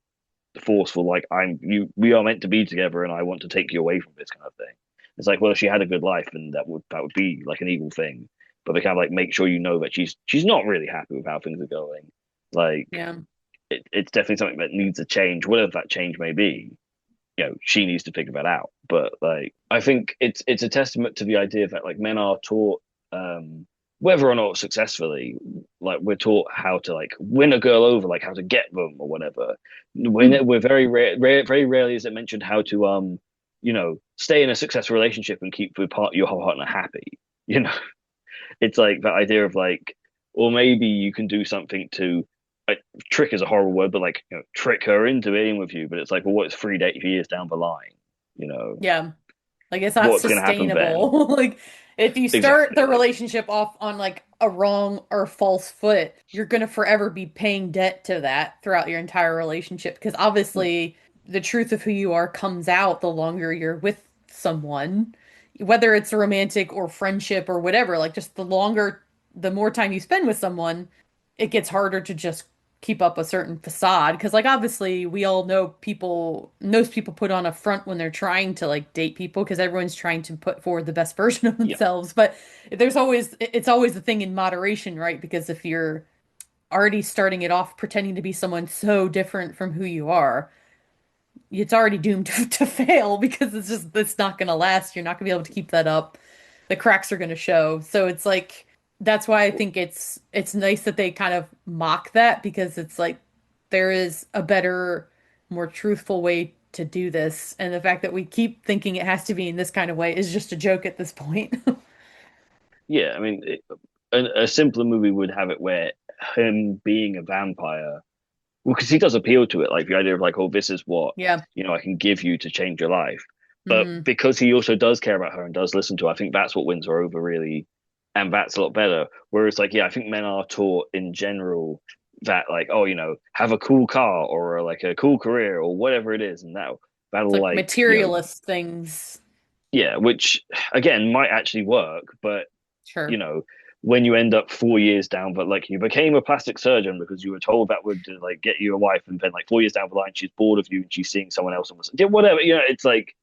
B: forceful like I'm you we are meant to be together and I want to take you away from this kind of thing. It's like, well, she had a good life and that would be like an evil thing. But they kind of like make sure you know that she's not really happy with how things are going. Like
A: Yeah.
B: it's definitely something that needs a change, whatever that change may be. She needs to figure that out. But like I think it's a testament to the idea that like men are taught whether or not successfully, like we're taught how to like win a girl over, like how to get them or whatever.
A: Hmm.
B: We're very very rarely is it mentioned how to stay in a successful relationship and keep your whole partner happy. You know, it's like that idea of like, or maybe you can do something to like trick is a horrible word, but like trick her into being with you. But it's like, well, what's 3 years down the line? You know,
A: Yeah. Like it's not
B: what's gonna happen then?
A: sustainable. Like if you start
B: Exactly.
A: the
B: Like,
A: relationship off on like a wrong or false foot, you're gonna forever be paying debt to that throughout your entire relationship because obviously the truth of who you are comes out the longer you're with someone, whether it's a romantic or friendship or whatever, like just the more time you spend with someone, it gets harder to just keep up a certain facade because like obviously we all know people put on a front when they're trying to like date people because everyone's trying to put forward the best version of
B: yeah,
A: themselves, but it's always the thing in moderation, right? Because if you're already starting it off pretending to be someone so different from who you are, it's already doomed to fail because it's not going to last. You're not going to be able to keep that up. The cracks are going to show. So it's like that's why I think it's nice that they kind of mock that because it's like there is a better, more truthful way to do this. And the fact that we keep thinking it has to be in this kind of way is just a joke at this point.
B: yeah. I mean, a simpler movie would have it where him being a vampire, well, because he does appeal to it, like the idea of like, oh, this is what
A: Yeah.
B: I can give you to change your life. But
A: Mm,
B: because he also does care about her and does listen to her, I think that's what wins her over really, and that's a lot better. Whereas, like, yeah, I think men are taught in general that like, oh, have a cool car or like a cool career or whatever it is, and
A: it's
B: that'll
A: like
B: like,
A: materialist things.
B: yeah, which again might actually work, but you
A: Sure.
B: know, when you end up 4 years down, but like you became a plastic surgeon because you were told that would like get you a wife, and then like 4 years down the line, she's bored of you and she's seeing someone else, and yeah, whatever. It's like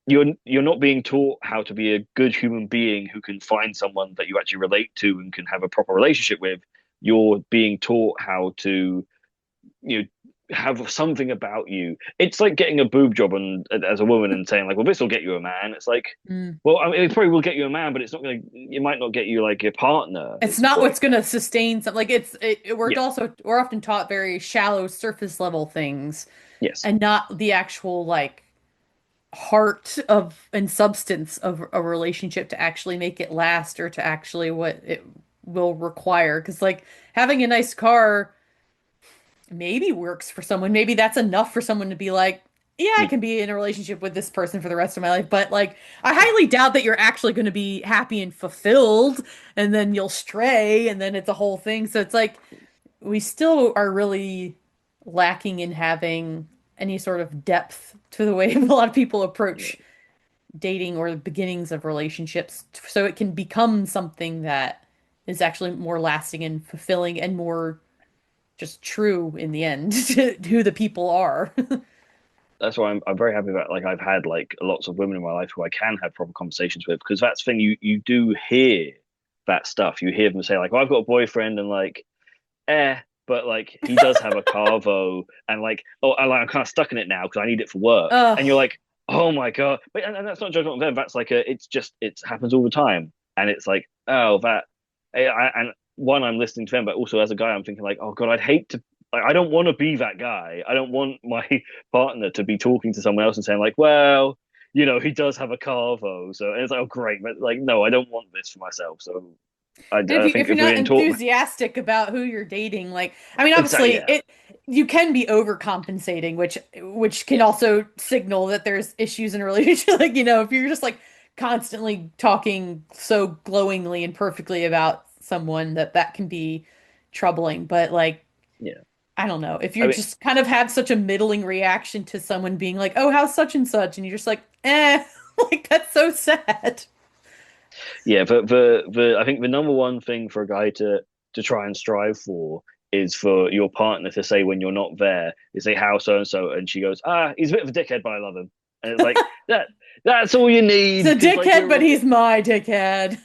B: you're not being taught how to be a good human being who can find someone that you actually relate to and can have a proper relationship with. You're being taught how to you know have something about you. It's like getting a boob job and as a woman and saying like, well, this will get you a man. It's like,
A: Mm.
B: well, I mean, it probably will get you a man, but it's not going to. It might not get you like a partner.
A: It's
B: It's just
A: not what's
B: like,
A: going to sustain something. Like
B: yeah,
A: we're often taught very shallow surface level things
B: yes,
A: and not the actual like heart of and substance of a relationship to actually make it last or to actually what it will require. Because like having a nice car maybe works for someone. Maybe that's enough for someone to be like, yeah, I
B: yeah,
A: can be in a relationship with this person for the rest of my life. But like, I highly doubt that you're actually going to be happy and fulfilled, and then you'll stray, and then it's a whole thing. So it's like we still are really lacking in having any sort of depth to the way a lot of people
B: yeah.
A: approach dating or the beginnings of relationships, so it can become something that is actually more lasting and fulfilling and more just true in the end to who the people are.
B: That's why I'm very happy that like I've had like lots of women in my life who I can have proper conversations with, because that's the thing, you do hear that stuff. You hear them say like, "Well, I've got a boyfriend," and like, but like he does have a carvo, and like, oh, I'm kind of stuck in it now because I need it for work, and you're
A: Ugh.
B: like, oh my God, but and that's not judgment on them. That's like it's just it happens all the time, and it's like, oh, that, and one, I'm listening to them, but also as a guy, I'm thinking like, oh God, I'd hate to. Like, I don't want to be that guy. I don't want my partner to be talking to someone else and saying like, well, he does have a carvo, so and it's like, oh great, but like, no, I don't want this for myself. So
A: If
B: I
A: you
B: think
A: if you're
B: if we're
A: not
B: in talk,
A: enthusiastic about who you're dating, like I mean,
B: exactly,
A: obviously
B: yeah,
A: it you can be overcompensating, which can
B: yeah.
A: also signal that there's issues in a relationship. Like, if you're just like constantly talking so glowingly and perfectly about someone that can be troubling. But like,
B: Yeah.
A: I don't know, if
B: I
A: you're
B: mean,
A: just kind of have such a middling reaction to someone being like, "Oh, how's such and such," and you're just like, like that's so sad.
B: yeah, but the I think the number one thing for a guy to try and strive for is for your partner to say when you're not there, you say how so and so, and she goes, he's a bit of a dickhead, but I love him, and it's like that's all you
A: He's
B: need
A: a
B: because like
A: dickhead, but
B: we're
A: he's my dickhead.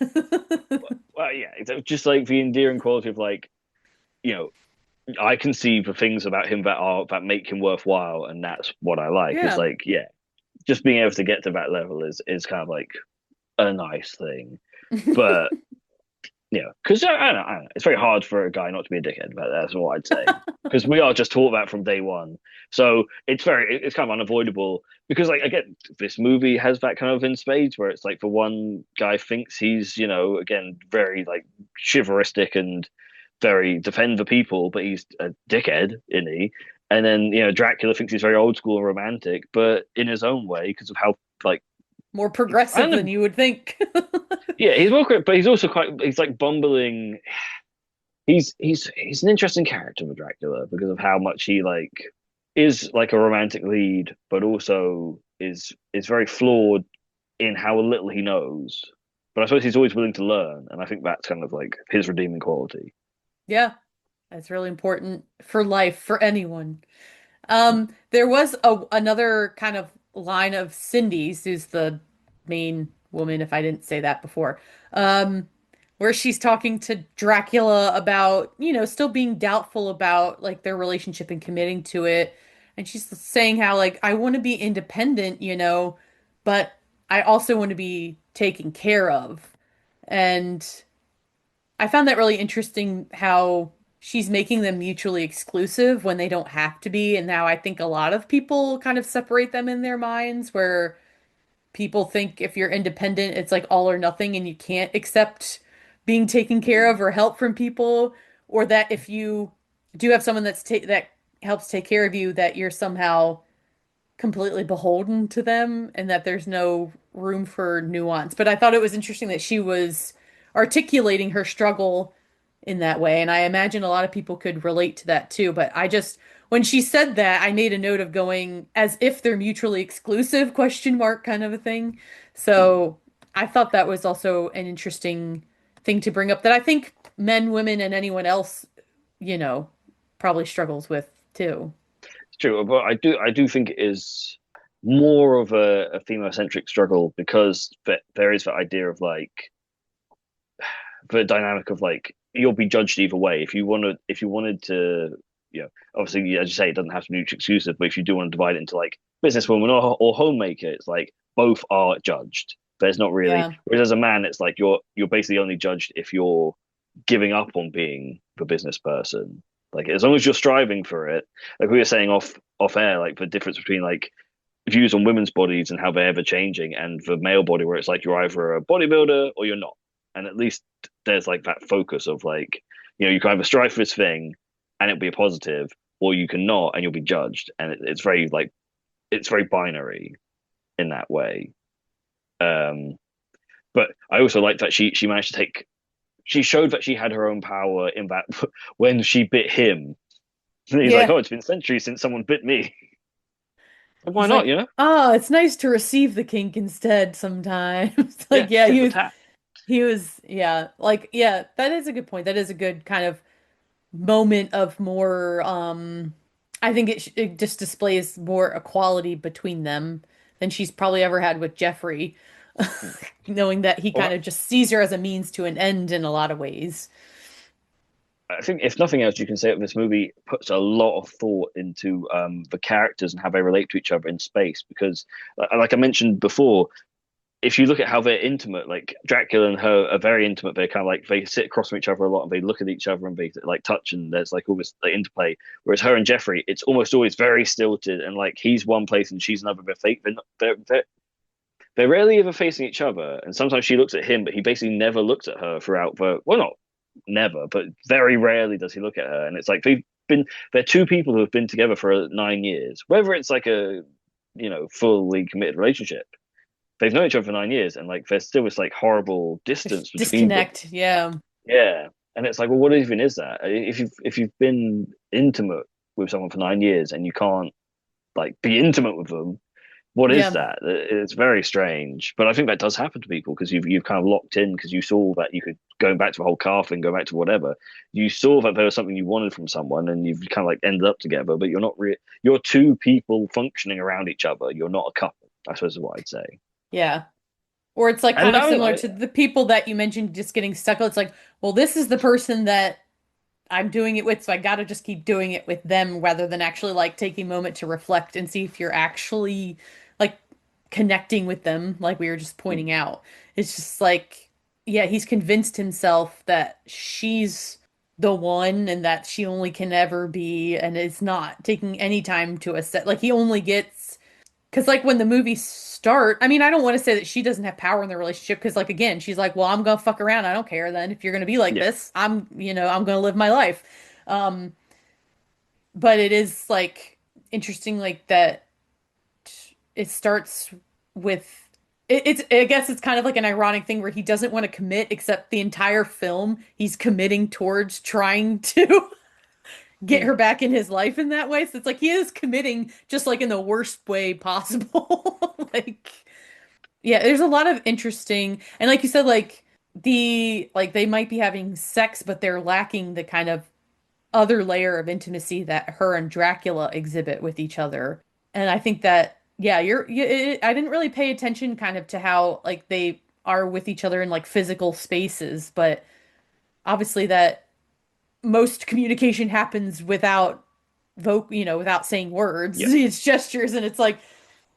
B: well, yeah, it's just like the endearing quality of like you know I can see the things about him that make him worthwhile, and that's what I like. It's
A: Yeah.
B: like yeah, just being able to get to that level is kind of like a nice thing, but. Because I don't know, it's very hard for a guy not to be a dickhead, but that's what I'd say. Because we are just taught that from day one, so it's kind of unavoidable. Because like again, this movie has that kind of in spades where it's like the one guy thinks he's again very like chivalristic and very defend the people, but he's a dickhead, isn't he? And then Dracula thinks he's very old school and romantic, but in his own way because of how like
A: More
B: I
A: progressive
B: don't
A: than
B: know.
A: you would think.
B: Yeah, he's more correct, but he's also he's like bumbling. He's an interesting character with Dracula because of how much he like is like a romantic lead, but also is very flawed in how little he knows. But I suppose he's always willing to learn, and I think that's kind of like his redeeming quality.
A: Yeah, that's really important for life for anyone. There was another kind of line of Cindy's, who's the main woman, if I didn't say that before, um, where she's talking to Dracula about, still being doubtful about like their relationship and committing to it. And she's saying how like I want to be independent, but I also want to be taken care of. And I found that really interesting how she's making them mutually exclusive when they don't have to be. And now I think a lot of people kind of separate them in their minds, where people think if you're independent, it's like all or nothing and you can't accept being taken care of or help from people, or that if you do have someone that helps take care of you, that you're somehow completely beholden to them and that there's no room for nuance. But I thought it was interesting that she was articulating her struggle in that way. And I imagine a lot of people could relate to that too. But when she said that, I made a note of going as if they're mutually exclusive, question mark kind of a thing. So I thought that was also an interesting thing to bring up that I think men, women, and anyone else, you know, probably struggles with too.
B: It's true, but I do think it is more of a female centric struggle because there is that idea of like the dynamic of like you'll be judged either way. If you wanted to, obviously as you say, it doesn't have to be mutually exclusive, but if you do want to divide it into like businesswoman or homemaker, it's like both are judged. There's not really.
A: Yeah.
B: Whereas as a man, it's like you're basically only judged if you're giving up on being the business person. Like as long as you're striving for it, like we were saying off air, like the difference between like views on women's bodies and how they're ever changing, and the male body where it's like you're either a bodybuilder or you're not. And at least there's like that focus of like, you can either strive for this thing and it'll be a positive, or you can not and you'll be judged. And it's very like it's very binary in that way. Um, but I also like that she managed to take she showed that she had her own power in that when she bit him. And he's like,
A: Yeah.
B: oh, it's been centuries since someone bit me. Like, why
A: He's
B: not,
A: like, oh, it's nice to receive the kink instead sometimes.
B: Yeah,
A: Like, yeah,
B: tit for tat.
A: He was, yeah, like, yeah, that is a good point. That is a good kind of moment of more, I think it just displays more equality between them than she's probably ever had with Jeffrey, knowing that he kind
B: Well,
A: of just sees her as a means to an end in a lot of ways.
B: I think if nothing else, you can say that this movie puts a lot of thought into the characters and how they relate to each other in space. Because, like I mentioned before, if you look at how they're intimate, like Dracula and her are very intimate. They're kind of like they sit across from each other a lot and they look at each other and they like touch and there's like all this like, interplay. Whereas her and Jeffrey, it's almost always very stilted and like he's one place and she's another. They're fake. They're rarely ever facing each other. And sometimes she looks at him, but he basically never looks at her throughout the well, not never, but very rarely does he look at her. And it's like they're two people who have been together for 9 years. Whether it's like a fully committed relationship, they've known each other for 9 years, and like there's still this like horrible
A: There's
B: distance between them.
A: disconnect, yeah.
B: Yeah, and it's like, well, what even is that? If you've been intimate with someone for 9 years and you can't like be intimate with them, what is
A: Yeah.
B: that? It's very strange, but I think that does happen to people because you've kind of locked in because you saw that you could going back to a whole car thing, go back to whatever. You saw that there was something you wanted from someone, and you've kind of like ended up together, but you're two people functioning around each other. You're not a couple. I suppose is what I'd say.
A: Yeah. Or it's like
B: And
A: kind of
B: I,
A: similar
B: I
A: to the people that you mentioned just getting stuck. It's like, well, this is the person that I'm doing it with, so I gotta just keep doing it with them rather than actually like taking a moment to reflect and see if you're actually like connecting with them, like we were just pointing out. It's just like, yeah, he's convinced himself that she's the one and that she only can ever be, and is not taking any time to assess. Like he only gets because, like, when the movies start, I mean, I don't want to say that she doesn't have power in the relationship because, like, again, she's like, well, I'm gonna fuck around. I don't care then. If you're gonna be like
B: yeah,
A: this, I'm gonna live my life. Um, but it is like interesting, like that it starts with I guess it's kind of like an ironic thing where he doesn't want to commit, except the entire film he's committing towards trying to get
B: mm,
A: her back in his life in that way. So it's like he is committing just like in the worst way possible. Like yeah, there's a lot of interesting, and like you said, like they might be having sex, but they're lacking the kind of other layer of intimacy that her and Dracula exhibit with each other. And I think that yeah, I didn't really pay attention kind of to how like they are with each other in like physical spaces, but obviously that most communication happens without without saying words.
B: yeah.
A: It's gestures, and it's like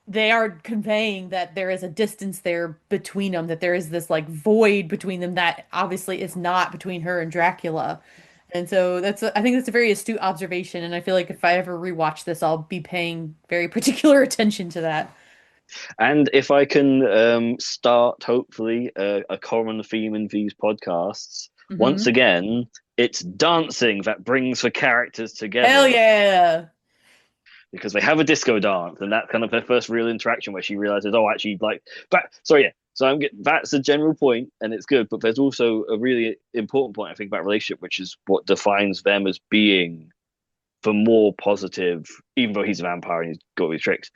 A: they are conveying that there is a distance there between them, that there is this like void between them that obviously is not between her and Dracula. And so I think that's a very astute observation. And I feel like if I ever rewatch this, I'll be paying very particular attention to that.
B: And if I can start, hopefully, a common theme in these podcasts, once
A: Hmm.
B: again, it's dancing that brings the characters
A: Hell
B: together
A: yeah.
B: because they have a disco dance, and that's kind of their first real interaction where she realizes, oh, actually, like, but sorry, yeah. So that's a general point, and it's good. But there's also a really important point I think about relationship, which is what defines them as being the more positive, even though he's a vampire and he's got these tricks.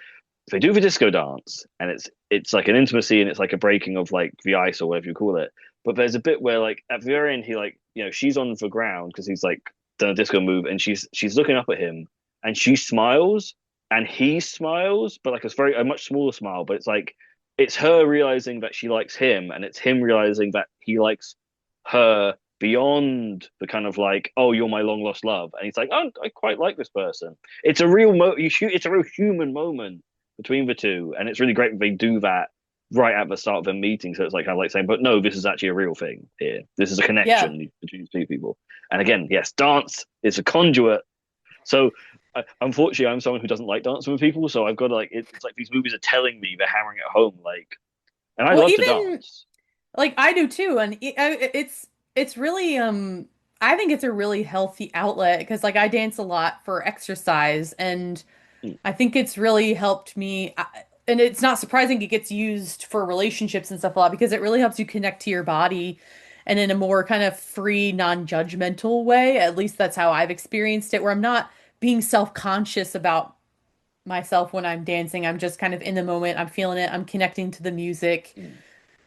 B: They do the disco dance, and it's like an intimacy, and it's like a breaking of like the ice or whatever you call it. But there's a bit where like at the very end, he like she's on the ground because he's like done a disco move, and she's looking up at him, and she smiles, and he smiles, but like a much smaller smile. But it's like it's her realizing that she likes him, and it's him realizing that he likes her beyond the kind of like, oh, you're my long lost love, and he's like, oh, I quite like this person. It's a real it's a real human moment between the two, and it's really great that they do that right at the start of the meeting. So it's like kind of like saying, but no, this is actually a real thing here. This is a
A: Yeah.
B: connection between these two people. And again, yes, dance is a conduit. So unfortunately, I'm someone who doesn't like dancing with people, so I've got to like it's like these movies are telling me they're hammering it home, like, and I
A: Well,
B: love to
A: even
B: dance.
A: like I do too, and it's really I think it's a really healthy outlet because like I dance a lot for exercise, and
B: Mm,
A: I think it's really helped me. And it's not surprising it gets used for relationships and stuff a lot because it really helps you connect to your body and in a more kind of free, non-judgmental way. At least that's how I've experienced it, where I'm not being self-conscious about myself when I'm dancing. I'm just kind of in the moment. I'm feeling it. I'm connecting to the music.
B: mm.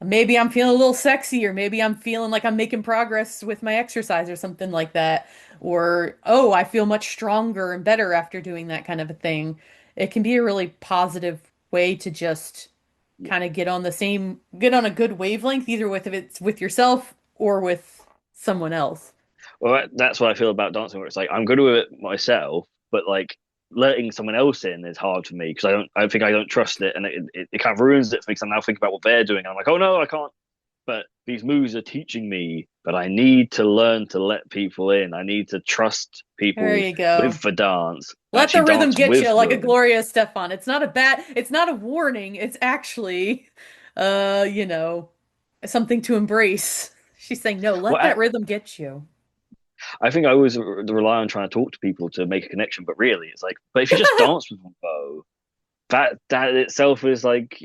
A: maybe I'm feeling a little sexy, or maybe I'm feeling like I'm making progress with my exercise or something like that. Or, oh, I feel much stronger and better after doing that kind of a thing. It can be a really positive way to just
B: Yeah.
A: kind of get on a good wavelength, either with if it's with yourself or with someone else.
B: Well, that's what I feel about dancing, where it's like I'm good with it myself, but like letting someone else in is hard for me because I think I don't trust it, and it kind of ruins it for me because I'm now thinking about what they're doing. And I'm like, oh no, I can't. But these moves are teaching me that I need to learn to let people in. I need to trust
A: There
B: people
A: you go.
B: with the dance and
A: Let the
B: actually
A: rhythm
B: dance
A: get you
B: with
A: like a
B: them.
A: Gloria Estefan. It's not a warning. It's actually, you know, something to embrace. She's saying, no,
B: Well,
A: let that rhythm get you.
B: I think I always rely on trying to talk to people to make a connection, but really, it's like, but if you just dance with them, though, that itself is like,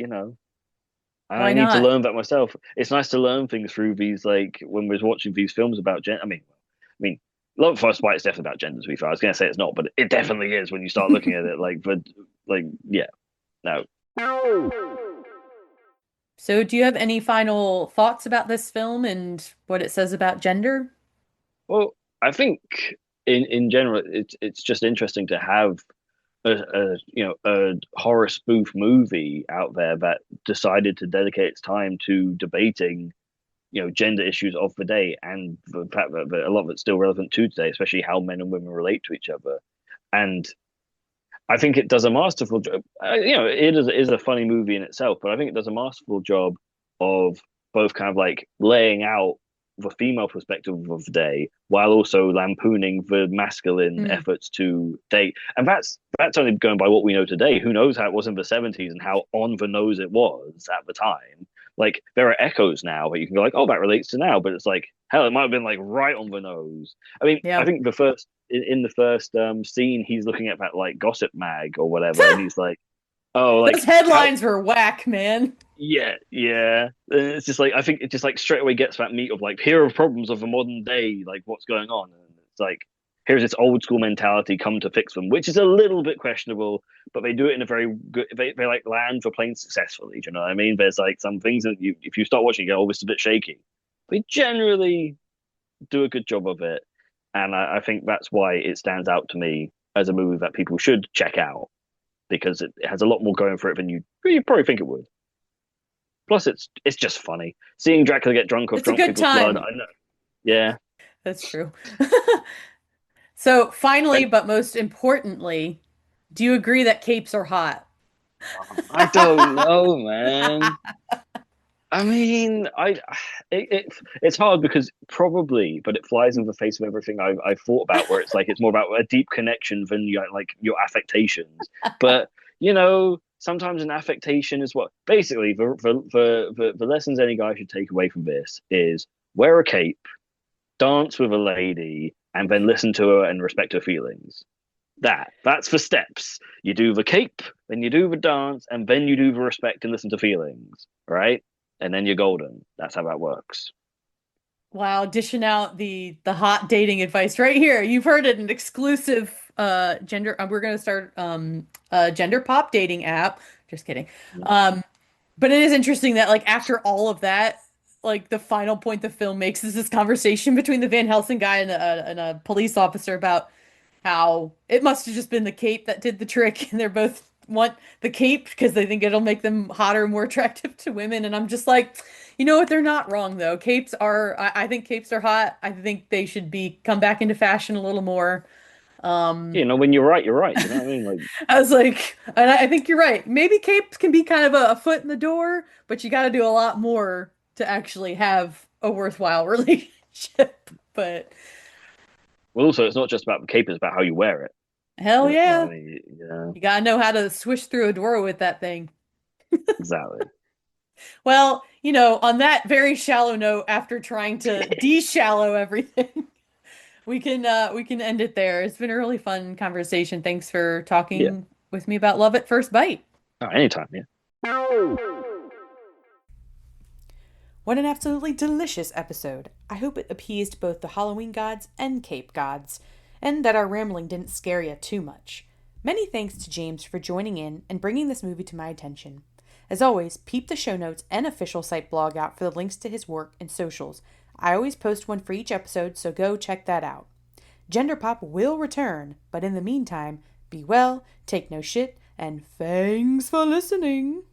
B: I
A: Why
B: need to
A: not?
B: learn that myself. It's nice to learn things through these, like when we're watching these films about gender. I mean, Love at First Bite is definitely about gender. To be fair, I was going to say it's not, but it definitely is when you start looking at it. Like, but like, yeah, no.
A: So, do you have any final thoughts about this film and what it says about gender?
B: Well, I think in general, it's just interesting to have a horror spoof movie out there that decided to dedicate its time to debating gender issues of the day and the fact that a lot of it's still relevant to today, especially how men and women relate to each other. And I think it does a masterful job. It is a funny movie in itself, but I think it does a masterful job of both kind of like laying out the female perspective of the day while also lampooning the masculine
A: Hmm.
B: efforts to date. And that's only going by what we know today. Who knows how it was in the 70s and how on the nose it was at the time. Like there are echoes now that you can go like, oh, that relates to now, but it's like hell, it might have been like right on the nose. I mean, I
A: Yeah.
B: think in the first scene, he's looking at that like gossip mag or whatever, and he's like, "Oh,
A: Those
B: like how?
A: headlines were whack, man.
B: Yeah, yeah." And it's just like I think it just like straight away gets that meat of like here are problems of the modern day, like what's going on, and it's like here's this old school mentality, come to fix them, which is a little bit questionable, but they do it in a very good. They like land the plane successfully. Do you know what I mean? There's like some things that you if you start watching, you go, "Oh, this is a bit shaky." They generally do a good job of it, and I think that's why it stands out to me as a movie that people should check out because it has a lot more going for it than you probably think it would. Plus, it's just funny seeing Dracula get drunk off
A: It's a
B: drunk
A: good
B: people's blood.
A: time.
B: I know, yeah,
A: That's true. So, finally,
B: and
A: but most importantly, do you agree that capes are hot?
B: I don't know, man. I mean, it's hard because probably, but it flies in the face of everything I've thought about. Where it's like it's more about a deep connection than like your affectations. But sometimes an affectation is what basically the lessons any guy should take away from this is wear a cape, dance with a lady, and then listen to her and respect her feelings. That's the steps. You do the cape, then you do the dance, and then you do the respect and listen to feelings, right? And then you're golden. That's how that works.
A: Wow, dishing out the hot dating advice right here. You've heard it, an exclusive gender. We're gonna start a gender pop dating app. Just kidding. Um, but it is interesting that like after all of that, like the final point the film makes is this conversation between the Van Helsing guy and a police officer about how it must have just been the cape that did the trick, and they're both want the cape because they think it'll make them hotter, more attractive to women. And I'm just like, you know what? They're not wrong though. I think capes are hot. I think they should be come back into fashion a little more. Um,
B: When you're right, you're right. You know what I mean? Like,
A: I was like, and I think you're right. Maybe capes can be kind of a foot in the door, but you got to do a lot more to actually have a worthwhile relationship. But
B: well, also, it's not just about the cape; it's about how you wear it.
A: hell
B: You know
A: yeah,
B: what I mean? Yeah,
A: you got to know how to swish through a door with that thing.
B: exactly.
A: Well, on that very shallow note, after trying to de-shallow everything, we can end it there. It's been a really fun conversation. Thanks for
B: Yeah.
A: talking with me about Love at First Bite.
B: Oh, anytime. Yeah.
A: What an absolutely delicious episode. I hope it appeased both the Halloween gods and Cape gods, and that our rambling didn't scare you too much. Many thanks to James for joining in and bringing this movie to my attention. As always, peep the show notes and official site blog out for the links to his work and socials. I always post one for each episode, so go check that out. Gender Pop will return, but in the meantime, be well, take no shit, and thanks for listening.